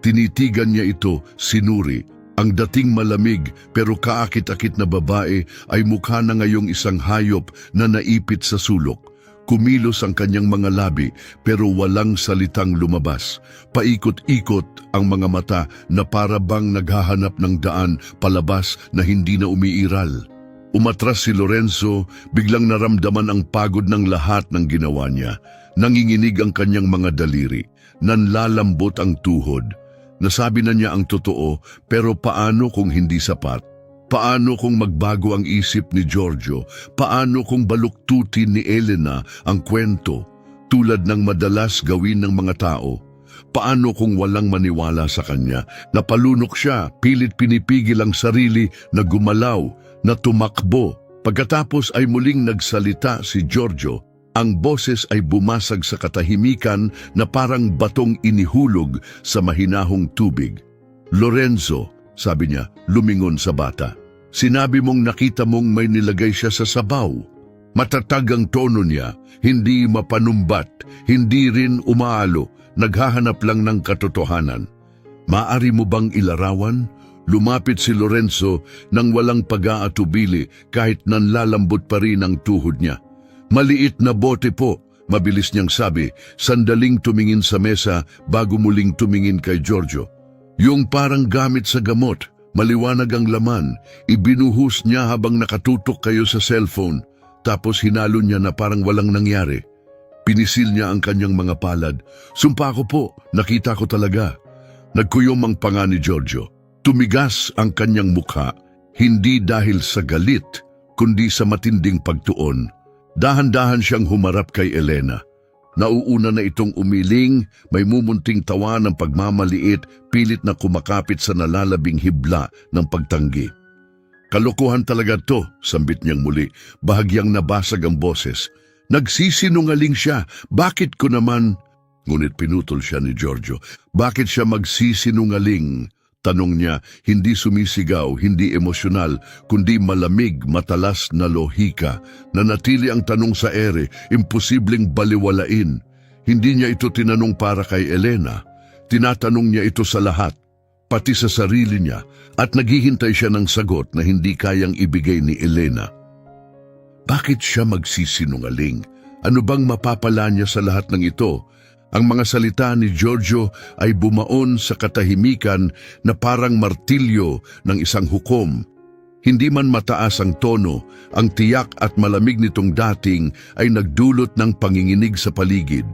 Tinitigan niya ito, sinuri. Ang dating malamig pero kaakit-akit na babae ay mukha na ngayong isang hayop na naipit sa sulok. Kumilos ang kanyang mga labi pero walang salitang lumabas. Paikot-ikot ang mga mata na para bang naghahanap ng daan palabas na hindi na umiiral. Umatras si Lorenzo, biglang naramdaman ang pagod ng lahat ng ginawa niya. Nanginginig ang kanyang mga daliri, nanlalambot ang tuhod. Nasabi na niya ang totoo, pero paano kung hindi sapat? Paano kung magbago ang isip ni Giorgio? Paano kung baluktutin ni Elena ang kwento tulad ng madalas gawin ng mga tao? Paano kung walang maniwala sa kanya? Napalunok siya, pilit pinipigil ang sarili na gumalaw, na tumakbo. Pagkatapos ay muling nagsalita si Giorgio. Ang boses ay bumasag sa katahimikan na parang batong inihulog sa mahinahong tubig. Lorenzo, sabi niya, lumingon sa bata. Sinabi mong nakita mong may nilagay siya sa sabaw. Matatag ang tono niya, hindi mapanumbat, hindi rin umaalo, naghahanap lang ng katotohanan. Maari mo bang ilarawan? Lumapit si Lorenzo nang walang pag-aatubili kahit nanlalambot pa rin ang tuhod niya. Maliit na bote po, mabilis niyang sabi, sandaling tumingin sa mesa bago muling tumingin kay Giorgio. Yung parang gamit sa gamot, maliwanag ang laman, ibinuhos niya habang nakatutok kayo sa cellphone, tapos hinalo niya na parang walang nangyari. Pinisil niya ang kanyang mga palad. Sumpa ko po, nakita ko talaga. Nagkuyom ang panga ni Giorgio. Tumigas ang kanyang mukha, hindi dahil sa galit, kundi sa matinding pagtuon. Dahan-dahan siyang humarap kay Elena. Nauuna na itong umiling, may mumunting tawa ng pagmamaliit, pilit na kumakapit sa nalalabing hibla ng pagtanggi. Kalokohan talaga to, sambit niyang muli. Bahagyang nabasag ang boses. Nagsisinungaling siya. Bakit ko naman... Ngunit pinutol siya ni Giorgio. Bakit siya magsisinungaling? Tanong niya, hindi sumisigaw, hindi emosyonal, kundi malamig, matalas na lohika. Nanatili ang tanong sa ere, imposibleng baliwalain. Hindi niya ito tinanong para kay Elena. Tinatanong niya ito sa lahat, pati sa sarili niya, at naghihintay siya ng sagot na hindi kayang ibigay ni Elena. Bakit siya magsisinungaling? Ano bang mapapala niya sa lahat ng ito? Ang mga salita ni Giorgio ay bumaon sa katahimikan na parang martilyo ng isang hukom. Hindi man mataas ang tono, ang tiyak at malamig nitong dating ay nagdulot ng panginginig sa paligid.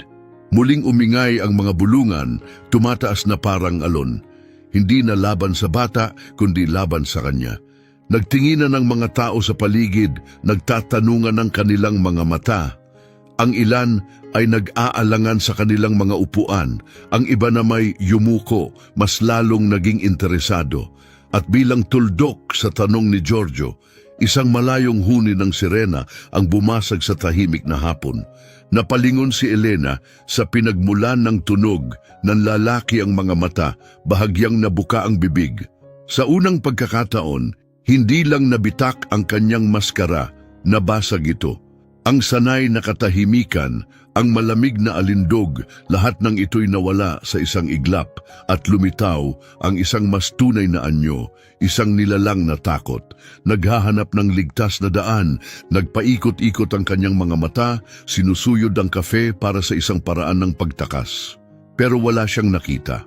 Muling umingay ang mga bulungan, tumataas na parang alon. Hindi na laban sa bata, kundi laban sa kanya. Nagtinginan ang mga tao sa paligid, nagtatanungan ng kanilang mga mata. Ang ilan ay nag-aalangan sa kanilang mga upuan, ang iba na may yumuko, mas lalong naging interesado. At bilang tuldok sa tanong ni Giorgio, isang malayong huni ng sirena ang bumasag sa tahimik na hapon. Napalingon si Elena sa pinagmulan ng tunog, nanlalaki ang mga mata, bahagyang nabuka ang bibig. Sa unang pagkakataon, hindi lang nabitak ang kanyang maskara, nabasag ito. Ang sanay na katahimikan, ang malamig na alindog, lahat ng ito'y nawala sa isang iglap at lumitaw ang isang mas tunay na anyo, isang nilalang na takot. Naghahanap ng ligtas na daan, nagpaikot-ikot ang kanyang mga mata, sinusuyod ang kafe para sa isang paraan ng pagtakas. Pero wala siyang nakita.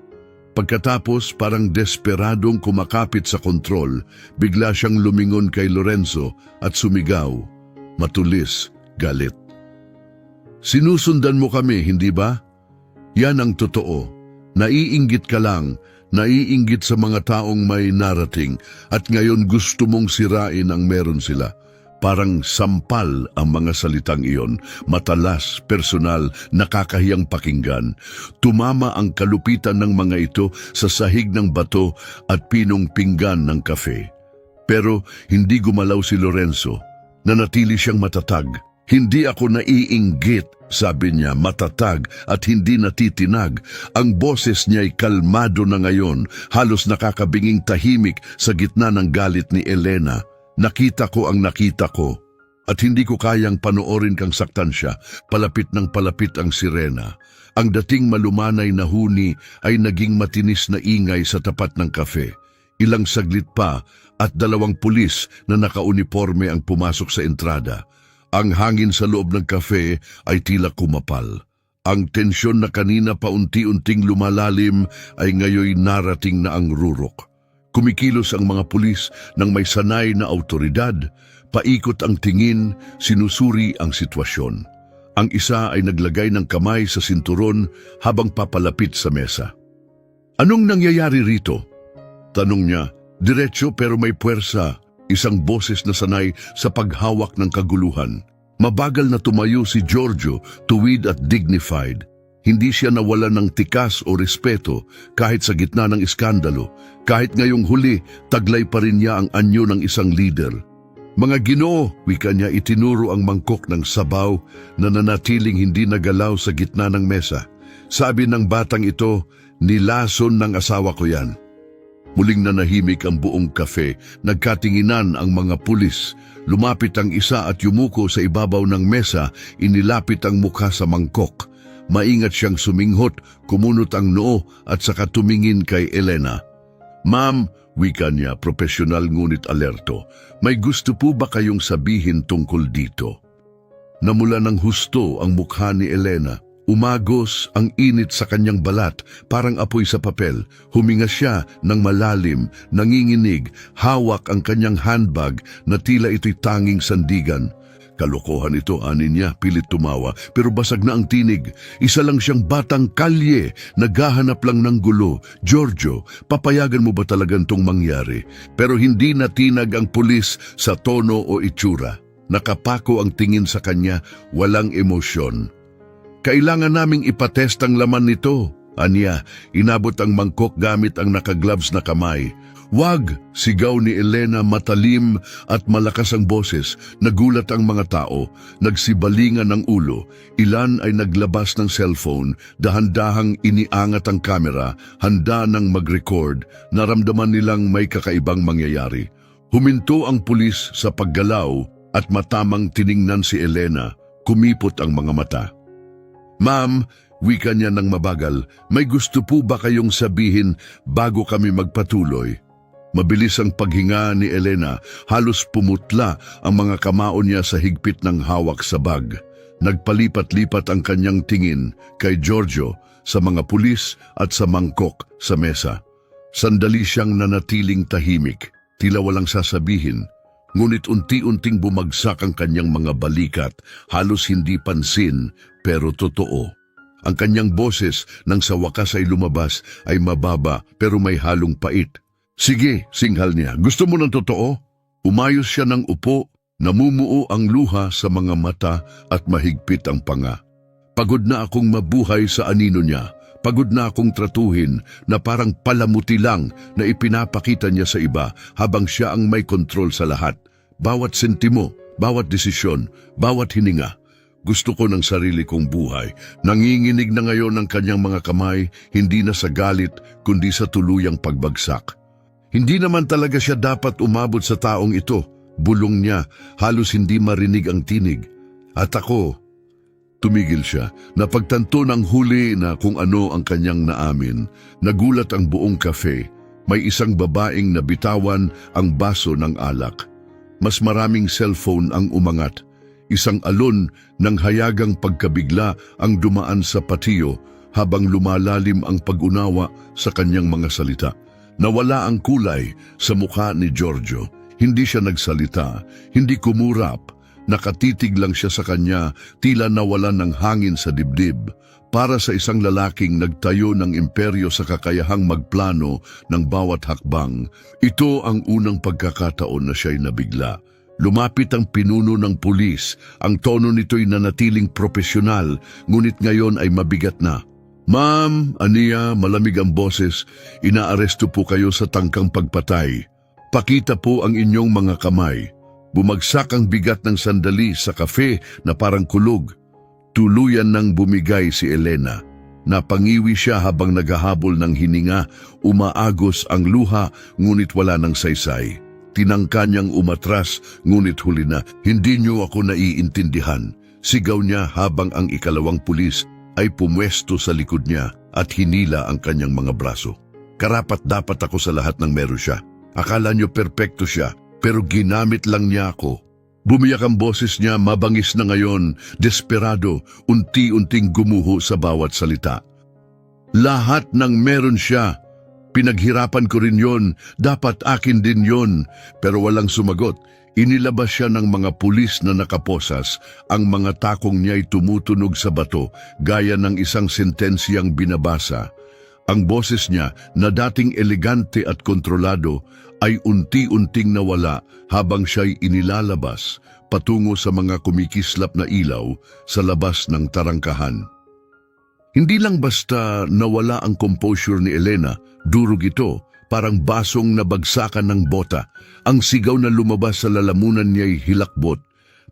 Pagkatapos parang desperadong kumakapit sa kontrol, bigla siyang lumingon kay Lorenzo at sumigaw, matulis, galit. Sinusundan mo kami, hindi ba? Yan ang totoo. Naiinggit ka lang, naiinggit sa mga taong may narating at ngayon gusto mong sirain ang meron sila. Parang sampal ang mga salitang iyon, matalas, personal, nakakahiyang pakinggan. Tumama ang kalupitan ng mga ito sa sahig ng bato at pinong pinggan ng kafe. Pero hindi gumalaw si Lorenzo. Nanatili siyang matatag. Hindi ako naiinggit, sabi niya, matatag at hindi natitinag. Ang boses niya'y kalmado na ngayon, halos nakakabinging tahimik sa gitna ng galit ni Elena. Nakita ko ang nakita ko at hindi ko kayang panoorin kang saktan siya. Palapit ng palapit ang sirena. Ang dating malumanay na huni ay naging matinis na ingay sa tapat ng kafe. Ilang saglit pa at 2 pulis na nakauniforme ang pumasok sa entrada. Ang hangin sa loob ng kafe ay tila kumapal. Ang tensyon na kanina paunti-unting lumalalim ay ngayoy narating na ang rurok. Kumikilos ang mga pulis ng may sanay na autoridad, paikot ang tingin, sinusuri ang sitwasyon. Ang isa ay naglagay ng kamay sa sinturon habang papalapit sa mesa. Anong nangyayari rito? Tanong niya, diretso pero may puwersa, isang boses na sanay sa paghawak ng kaguluhan. Mabagal na tumayo si Giorgio, tuwid at dignified. Hindi siya nawala ng tikas o respeto kahit sa gitna ng iskandalo. Kahit ngayong huli, taglay pa rin niya ang anyo ng isang leader. Mga Ginoo, wika niya, itinuro ang mangkok ng sabaw na nanatiling hindi nagalaw sa gitna ng mesa. Sabi ng batang ito, nilason ng asawa ko yan. Muling nanahimik ang buong kafe, nagkatinginan ang mga pulis. Lumapit ang isa at yumuko sa ibabaw ng mesa, inilapit ang mukha sa mangkok. Maingat siyang suminghot, kumunot ang noo at saka tumingin kay Elena. Ma'am, wika niya, profesional ngunit alerto, may gusto po ba kayong sabihin tungkol dito? Namula ng husto ang mukha ni Elena. Umagos ang init sa kanyang balat, parang apoy sa papel. Huminga siya ng malalim, nanginginig, hawak ang kanyang handbag na tila ito'y tanging sandigan. Kalokohan ito, anin niya, pilit tumawa, pero basag na ang tinig. Isa lang siyang batang kalye, naghahanap lang ng gulo. Giorgio, papayagan mo ba talagang tong mangyari? Pero hindi natinag ang pulis sa tono o itsura. Nakapako ang tingin sa kanya, walang emosyon. Kailangan naming ipatest ang laman nito, Anya, inabot ang mangkok gamit ang nakagloves na kamay. "Wag!" sigaw ni Elena, matalim at malakas ang boses. Nagulat ang mga tao, nagsibalingan ang ulo. Ilan ay naglabas ng cellphone, dahan-dahang iniangat ang kamera, handa nang mag-record. Naramdaman nilang may kakaibang mangyayari. Huminto ang pulis sa paggalaw at matamang tiningnan si Elena. Kumipot ang mga mata. "Ma'am," wika niya ng mabagal, "may gusto po ba kayong sabihin bago kami magpatuloy?" Mabilis ang paghinga ni Elena, halos pumutla ang mga kamao niya sa higpit ng hawak sa bag. Nagpalipat-lipat ang kanyang tingin kay Giorgio, sa mga pulis at sa mangkok sa mesa. Sandali siyang nanatiling tahimik, tila walang sasabihin. Ngunit unti-unting bumagsak ang kanyang mga balikat, halos hindi pansin pero totoo. Ang kanyang boses nang sa wakas ay lumabas ay mababa pero may halong pait. "Sige," singhal niya, "gusto mo ng totoo?" Umayos siya ng upo, namumuo ang luha sa mga mata at mahigpit ang panga. Pagod na akong mabuhay sa anino niya. Pagod na akong tratuhin na parang palamuti lang na ipinapakita niya sa iba habang siya ang may kontrol sa lahat. Bawat sentimo, bawat desisyon, bawat hininga. Gusto ko ng sarili kong buhay. Nanginginig na ngayon ang kanyang mga kamay, hindi na sa galit kundi sa tuluyang pagbagsak. Hindi naman talaga siya dapat umabot sa taong ito. Bulong niya, halos hindi marinig ang tinig. At ako, tumigil siya. Napagtanto ng huli na kung ano ang kanyang naamin. Nagulat ang buong kafe. May isang babaeng nabitawan ang baso ng alak. Mas maraming cellphone ang umangat. Isang alon ng hayagang pagkabigla ang dumaan sa patiyo habang lumalalim ang pag-unawa sa kanyang mga salita. Nawala ang kulay sa mukha ni Giorgio. Hindi siya nagsalita, hindi kumurap. Nakatitig lang siya sa kanya, tila nawalan ng hangin sa dibdib. Para sa isang lalaking nagtayo ng imperyo sa kakayahang magplano ng bawat hakbang, ito ang unang pagkakataon na siya'y nabigla. Lumapit ang pinuno ng pulis. Ang tono nito'y nanatiling propesyonal, ngunit ngayon ay mabigat na. "Ma'am," aniya, malamig ang boses, "inaaresto po kayo sa tangkang pagpatay. Pakita po ang inyong mga kamay." Bumagsak ang bigat ng sandali sa kafe na parang kulog. Tuluyan nang bumigay si Elena. Napangiwi siya habang naghahabol ng hininga, umaagos ang luha ngunit wala ng saysay. Tinangka niyang umatras ngunit huli na, "Hindi niyo ako naiintindihan." Sigaw niya habang ang ikalawang pulis ay pumwesto sa likod niya at hinila ang kanyang mga braso. "Karapat-dapat ako sa lahat ng meron siya. Akala niyo perpekto siya, pero ginamit lang niya ako." Bumiyak ang boses niya, mabangis na ngayon, desperado, unti-unting gumuho sa bawat salita. "Lahat ng meron siya. Pinaghirapan ko rin yon, dapat akin din yon." Pero walang sumagot. Inilabas siya ng mga pulis na nakaposas. Ang mga takong niya'y tumutunog sa bato, gaya ng isang sentensyang binabasa. Ang boses niya, na dating elegante at kontrolado, ay unti-unting nawala habang siya'y inilalabas patungo sa mga kumikislap na ilaw sa labas ng tarangkahan. Hindi lang basta nawala ang composure ni Elena, durog ito, parang basong nabagsakan ng bota. Ang sigaw na lumabas sa lalamunan niya'y hilakbot,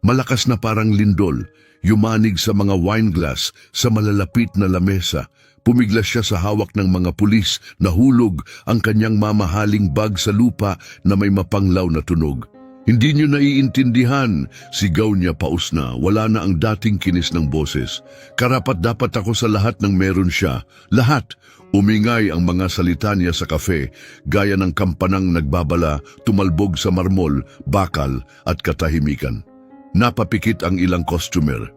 malakas na parang lindol, yumanig sa mga wine glass sa malalapit na lamesa. Pumiglas siya sa hawak ng mga pulis, nahulog ang kanyang mamahaling bag sa lupa na may mapanglaw na tunog. "Hindi niyo naiintindihan," sigaw niya paus na, wala na ang dating kinis ng boses. "Karapat-dapat ako sa lahat ng meron siya. Lahat." Umingay ang mga salita niya sa kafe, gaya ng kampanang nagbabala, tumalbog sa marmol, bakal at katahimikan. Napapikit ang ilang customer.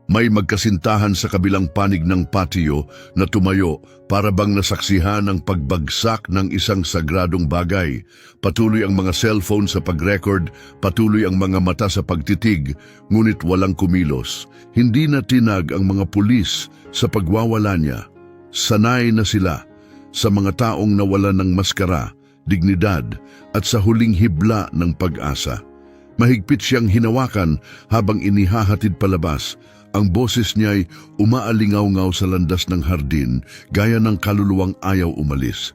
May magkasintahan sa kabilang panig ng patio na tumayo para bang nasaksihan ang pagbagsak ng isang sagradong bagay. Patuloy ang mga cellphone sa pag-record, patuloy ang mga mata sa pagtitig, ngunit walang kumilos. Hindi na tinag ang mga pulis sa pagwawala niya. Sanay na sila sa mga taong nawalan ng maskara, dignidad at sa huling hibla ng pag-asa. Mahigpit siyang hinawakan habang inihahatid palabas. Ang boses niya'y umaalingaw-ngaw sa landas ng hardin gaya ng kaluluwang ayaw umalis.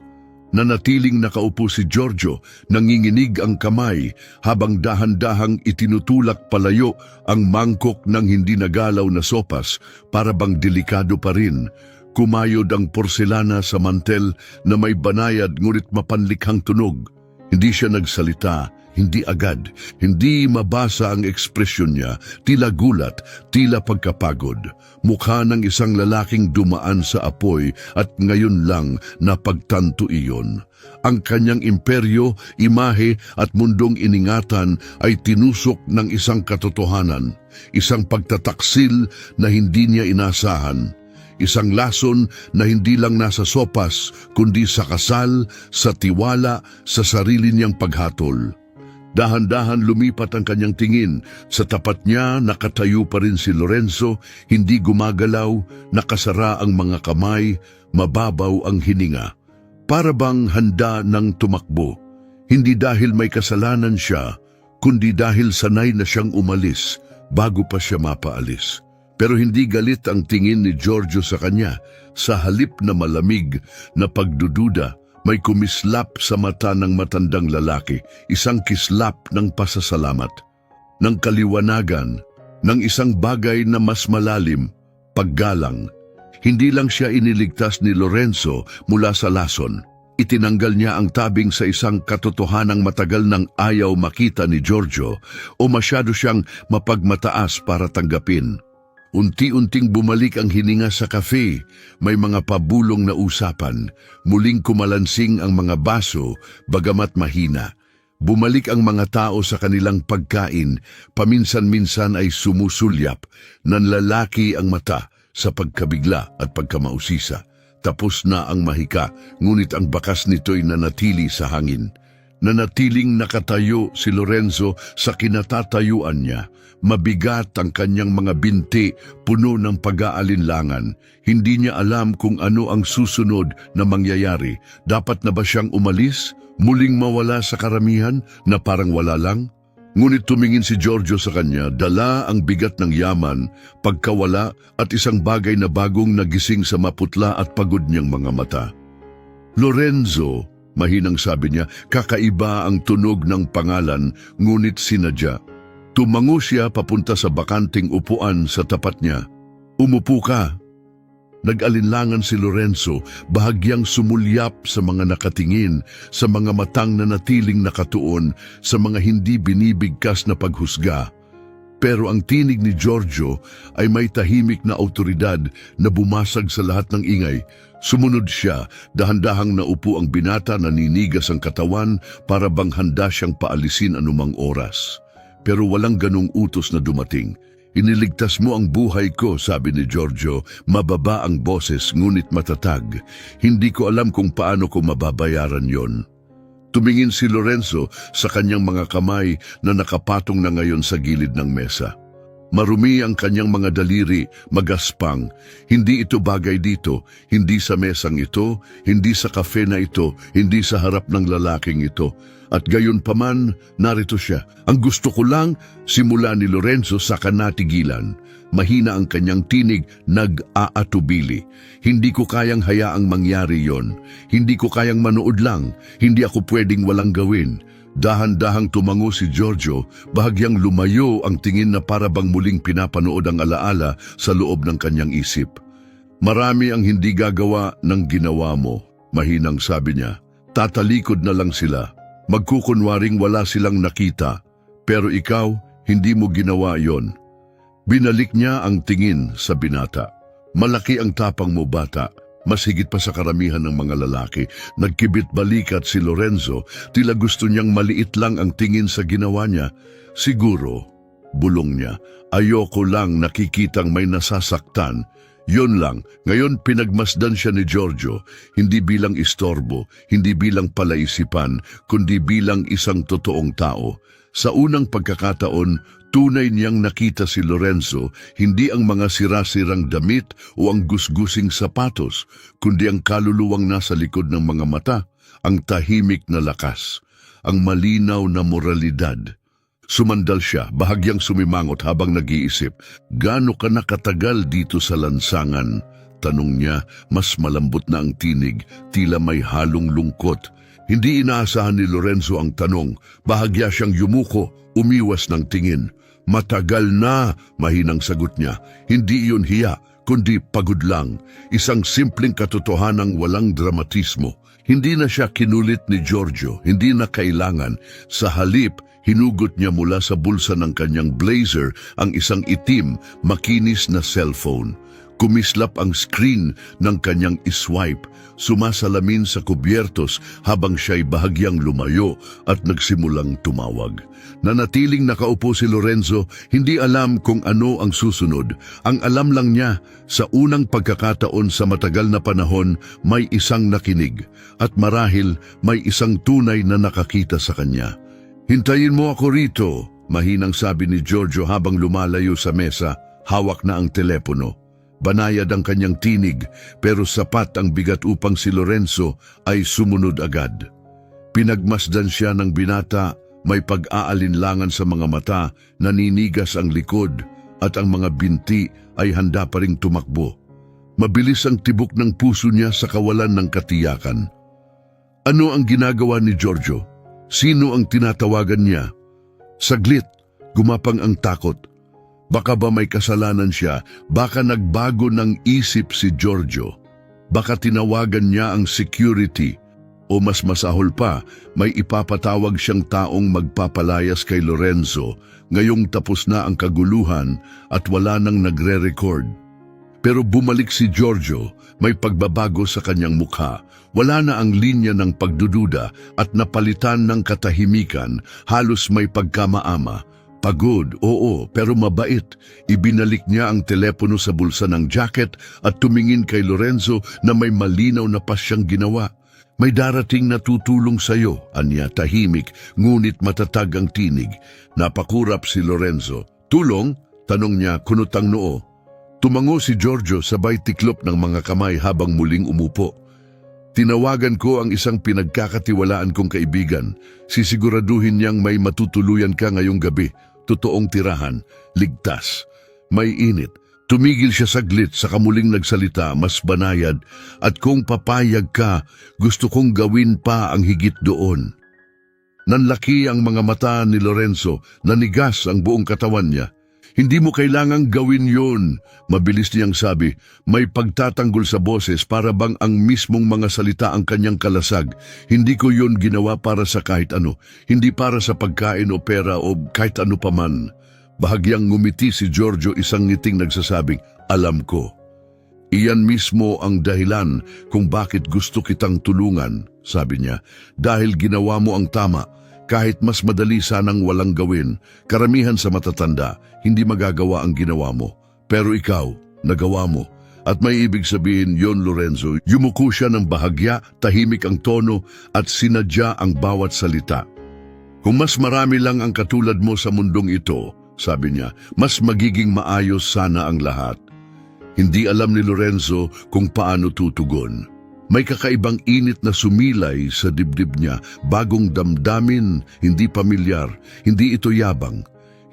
Nanatiling nakaupo si Giorgio, nanginginig ang kamay habang dahan-dahang itinutulak palayo ang mangkok ng hindi nagalaw na sopas para bang delikado pa rin. Kumayod ang porselana sa mantel na may banayad ngunit mapanlikhang tunog. Hindi siya nagsalita, hindi agad, hindi mabasa ang ekspresyon niya, tila gulat, tila pagkapagod. Mukha ng isang lalaking dumaan sa apoy at ngayon lang napagtanto iyon. Ang kanyang imperyo, imahe at mundong iningatan ay tinusok ng isang katotohanan, isang pagtataksil na hindi niya inasahan. Isang lason na hindi lang nasa sopas, kundi sa kasal, sa tiwala, sa sarili niyang paghatol. Dahan-dahan lumipat ang kanyang tingin. Sa tapat niya, nakatayo pa rin si Lorenzo, hindi gumagalaw, nakasara ang mga kamay, mababaw ang hininga. Para bang handa ng tumakbo. Hindi dahil may kasalanan siya, kundi dahil sanay na siyang umalis bago pa siya mapaalis. Pero hindi galit ang tingin ni Giorgio sa kanya. Sa halip na malamig na pagdududa, may kumislap sa mata ng matandang lalaki, isang kislap ng pasasalamat, ng kaliwanagan, ng isang bagay na mas malalim, paggalang. Hindi lang siya iniligtas ni Lorenzo mula sa lason. Itinanggal niya ang tabing sa isang katotohanang matagal nang ayaw makita ni Giorgio o masyado siyang mapagmataas para tanggapin. Unti-unting bumalik ang hininga sa kafe, may mga pabulong na usapan, muling kumalansing ang mga baso, bagamat mahina. Bumalik ang mga tao sa kanilang pagkain, paminsan-minsan ay sumusulyap, nanlalaki ang mata sa pagkabigla at pagkamausisa. Tapos na ang mahika, ngunit ang bakas nito'y nanatili sa hangin. Nanatiling nakatayo si Lorenzo sa kinatatayuan niya. Mabigat ang kanyang mga binti, puno ng pag-aalinlangan. Hindi niya alam kung ano ang susunod na mangyayari. Dapat na ba siyang umalis? Muling mawala sa karamihan na parang wala lang? Ngunit tumingin si Giorgio sa kanya, dala ang bigat ng yaman, pagkawala at isang bagay na bagong nagising sa maputla at pagod niyang mga mata. Lorenzo, mahinang sabi niya, kakaiba ang tunog ng pangalan, ngunit sinadya. Tumango siya papunta sa bakanting upuan sa tapat niya. Umupo ka. Nag-alinlangan si Lorenzo, bahagyang sumulyap sa mga nakatingin, sa mga matang na natiling nakatuon, sa mga hindi binibigkas na paghusga. Pero ang tinig ni Giorgio ay may tahimik na awtoridad na bumasag sa lahat ng ingay. Sumunod siya, dahan-dahang naupo ang binata, naninigas ang katawan para bang handa siyang paalisin anumang oras. Pero walang ganong utos na dumating. Iniligtas mo ang buhay ko, sabi ni Giorgio, mababa ang boses ngunit matatag. Hindi ko alam kung paano ko mababayaran yon. Tumingin si Lorenzo sa kanyang mga kamay na nakapatong na ngayon sa gilid ng mesa. Marumi ang kanyang mga daliri, magaspang. Hindi ito bagay dito, hindi sa mesang ito, hindi sa kafe na ito, hindi sa harap ng lalaking ito. At gayon paman, narito siya. Ang gusto ko lang, simula ni Lorenzo sa kanatigilan. Mahina ang kanyang tinig, nag-aatubili. Hindi ko kayang hayaang mangyari yon. Hindi ko kayang manood lang. Hindi ako pwedeng walang gawin. Dahan-dahang tumango si Giorgio, bahagyang lumayo ang tingin na para bang muling pinapanood ang alaala sa loob ng kanyang isip. Marami ang hindi gagawa ng ginawa mo, mahinang sabi niya. Tatalikod na lang sila. Magkukunwaring wala silang nakita, pero ikaw, hindi mo ginawa yon. Binalik niya ang tingin sa binata. Malaki ang tapang mo, bata. Mas higit pa sa karamihan ng mga lalaki. Nagkibit balikat si Lorenzo, tila gusto niyang maliit lang ang tingin sa ginawa niya. Siguro, bulong niya, ayoko lang nakikitang may nasasaktan. Yon lang, ngayon pinagmasdan siya ni Giorgio, hindi bilang istorbo, hindi bilang palaisipan, kundi bilang isang totoong tao. Sa unang pagkakataon, tunay niyang nakita si Lorenzo, hindi ang mga sirasirang damit o ang gusgusing sapatos, kundi ang kaluluwang nasa likod ng mga mata, ang tahimik na lakas, ang malinaw na moralidad. Sumandal siya, bahagyang sumimangot habang nag-iisip. Gaano ka nakatagal dito sa lansangan? Tanong niya, mas malambot na ang tinig, tila may halong lungkot. Hindi inaasahan ni Lorenzo ang tanong. Bahagya siyang yumuko, umiwas ng tingin. Matagal na, mahinang sagot niya. Hindi iyon hiya, kundi pagod lang. Isang simpleng katotohanang walang dramatismo. Hindi na siya kinulit ni Giorgio, hindi na kailangan. Sa halip, hinugot niya mula sa bulsa ng kanyang blazer ang isang itim, makinis na cellphone. Kumislap ang screen ng kanyang iswipe, sumasalamin sa kubyertos habang siya'y bahagyang lumayo at nagsimulang tumawag. Nanatiling nakaupo si Lorenzo, hindi alam kung ano ang susunod. Ang alam lang niya, sa unang pagkakataon sa matagal na panahon, may isang nakinig at marahil may isang tunay na nakakita sa kanya. Hintayin mo ako rito, mahinang sabi ni Giorgio habang lumalayo sa mesa, hawak na ang telepono. Banayad ang kanyang tinig, pero sapat ang bigat upang si Lorenzo ay sumunod agad. Pinagmasdan siya ng binata, may pag-aalinlangan sa mga mata, naninigas ang likod, at ang mga binti ay handa pa ring tumakbo. Mabilis ang tibok ng puso niya sa kawalan ng katiyakan. Ano ang ginagawa ni Giorgio? Sino ang tinatawagan niya? Saglit, gumapang ang takot. Baka ba may kasalanan siya? Baka nagbago ng isip si Giorgio? Baka tinawagan niya ang security? O mas masahol pa, may ipapatawag siyang taong magpapalayas kay Lorenzo ngayong tapos na ang kaguluhan at wala nang nagre-record. Pero bumalik si Giorgio, may pagbabago sa kanyang mukha. Wala na ang linya ng pagdududa at napalitan ng katahimikan, halos may pagkamaama. Pagod, oo, pero mabait. Ibinalik niya ang telepono sa bulsa ng jacket at tumingin kay Lorenzo na may malinaw na pa siyang ginawa. May darating na tutulong sa'yo, anya tahimik, ngunit matatag ang tinig. Napakurap si Lorenzo. Tulong? Tanong niya, kunutang noo. Tumango si Giorgio sabay tiklop ng mga kamay habang muling umupo. Tinawagan ko ang isang pinagkakatiwalaan kong kaibigan. Sisiguraduhin niyang may matutuluyan ka ngayong gabi. Totoong tirahan, ligtas, may init. Tumigil siya saglit sa kamuling nagsalita, mas banayad, at kung papayag ka, gusto kong gawin pa ang higit doon. Nanlaki ang mga mata ni Lorenzo, nanigas ang buong katawan niya. Hindi mo kailangang gawin yun, mabilis niyang sabi. May pagtatanggol sa boses para bang ang mismong mga salita ang kanyang kalasag. Hindi ko yun ginawa para sa kahit ano, hindi para sa pagkain o pera o kahit ano paman. Bahagyang ngumiti si Giorgio, isang ngiting nagsasabing, alam ko. Iyan mismo ang dahilan kung bakit gusto kitang tulungan, sabi niya, dahil ginawa mo ang tama. Kahit mas madali sanang walang gawin, karamihan sa matatanda, hindi magagawa ang ginawa mo. Pero ikaw, nagawa mo. At may ibig sabihin yon, Lorenzo. Yumuko siya ng bahagya, tahimik ang tono at sinadya ang bawat salita. Kung mas marami lang ang katulad mo sa mundong ito, sabi niya, mas magiging maayos sana ang lahat. Hindi alam ni Lorenzo kung paano tutugon. May kakaibang init na sumilay sa dibdib niya, bagong damdamin, hindi pamilyar, hindi ito yabang,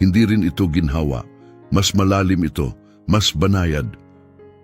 hindi rin ito ginhawa. Mas malalim ito, mas banayad.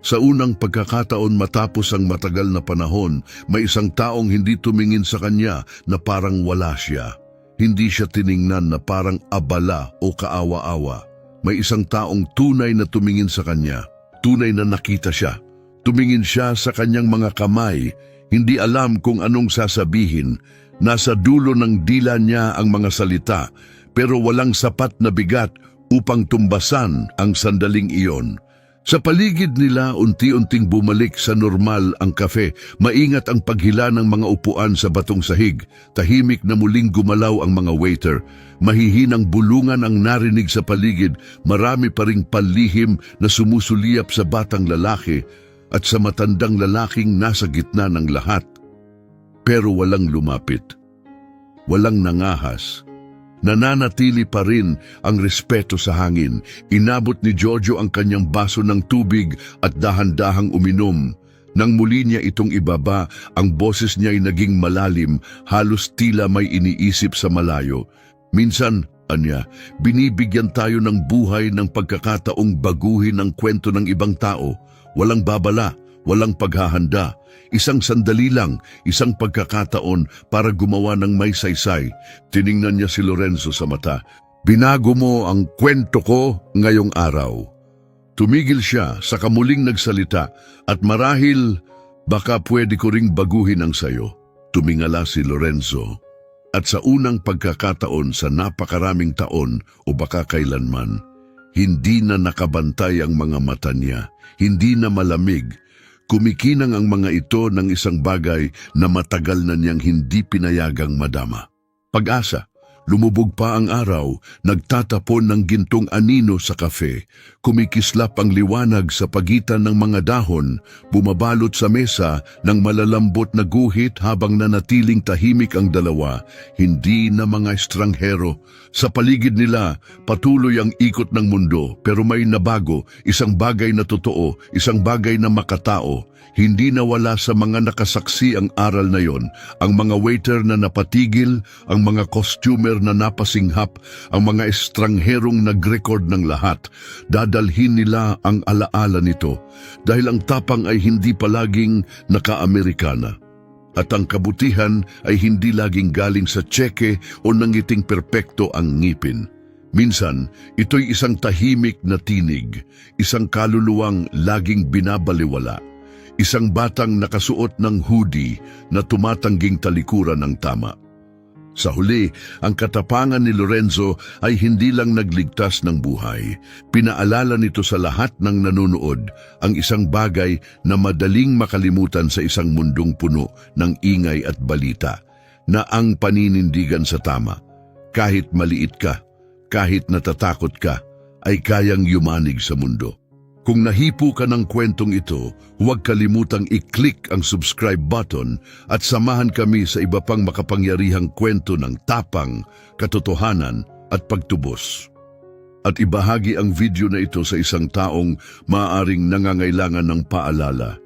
Sa unang pagkakataon matapos ang matagal na panahon, may isang taong hindi tumingin sa kanya na parang wala siya. Hindi siya tiningnan na parang abala o kaawa-awa. May isang taong tunay na tumingin sa kanya, tunay na nakita siya. Tumingin siya sa kanyang mga kamay, hindi alam kung anong sasabihin. Nasa dulo ng dila niya ang mga salita, pero walang sapat na bigat upang tumbasan ang sandaling iyon. Sa paligid nila, unti-unting bumalik sa normal ang kafe. Maingat ang paghila ng mga upuan sa batong sahig. Tahimik na muling gumalaw ang mga waiter. Mahihinang bulungan ang narinig sa paligid. Marami pa ring palihim na sumusuliyap sa batang lalaki at sa matandang lalaking nasa gitna ng lahat. Pero walang lumapit. Walang nangahas. Nananatili pa rin ang respeto sa hangin. Inabot ni Giorgio ang kanyang baso ng tubig at dahan-dahang uminom. Nang muli niya itong ibaba, ang boses niya ay naging malalim, halos tila may iniisip sa malayo. Minsan, Anya, binibigyan tayo ng buhay ng pagkakataong baguhin ang kwento ng ibang tao. Walang babala, walang paghahanda. Isang sandali lang, isang pagkakataon para gumawa ng may saysay. Tiningnan niya si Lorenzo sa mata. Binago mo ang kwento ko ngayong araw. Tumigil siya sa kamuling nagsalita at marahil baka pwede ko ring baguhin ang sayo. Tumingala si Lorenzo. At sa unang pagkakataon sa napakaraming taon o baka kailanman, hindi na nakabantay ang mga mata niya, hindi na malamig. Kumikinang ang mga ito ng isang bagay na matagal na niyang hindi pinayagang madama. Pag-asa. Lumubog pa ang araw, nagtatapon ng gintong anino sa kafe, kumikislap ang liwanag sa pagitan ng mga dahon, bumabalot sa mesa ng malalambot na guhit habang nanatiling tahimik ang dalawa, hindi na mga estranghero. Sa paligid nila, patuloy ang ikot ng mundo, pero may nabago, isang bagay na totoo, isang bagay na makatao. Hindi nawala sa mga nakasaksi ang aral na yon, ang mga waiter na napatigil, ang mga costumer na napasinghap, ang mga estrangherong nag-record ng lahat. Dadalhin nila ang alaala nito dahil ang tapang ay hindi palaging naka-Amerikana. At ang kabutihan ay hindi laging galing sa tseke o nangiting perpekto ang ngipin. Minsan, ito'y isang tahimik na tinig, isang kaluluwang laging binabaliwala. Isang batang nakasuot ng hoodie na tumatangging talikuran ng tama. Sa huli, ang katapangan ni Lorenzo ay hindi lang nagligtas ng buhay. Pinaalala nito sa lahat ng nanonood ang isang bagay na madaling makalimutan sa isang mundong puno ng ingay at balita, na ang paninindigan sa tama, kahit maliit ka, kahit natatakot ka, ay kayang yumanig sa mundo. Kung nahipo ka ng kwentong ito, huwag kalimutang i-click ang subscribe button at samahan kami sa iba pang makapangyarihang kwento ng tapang, katotohanan at pagtubos. At ibahagi ang video na ito sa isang taong maaaring nangangailangan ng paalala.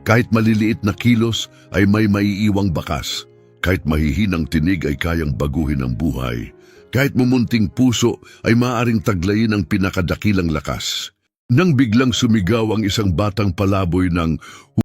Kahit maliliit na kilos ay may maiiwang bakas. Kahit mahihinang tinig ay kayang baguhin ang buhay. Kahit mumunting puso ay maaaring taglayin ang pinakadakilang lakas. Nang biglang sumigaw ang isang batang palaboy ng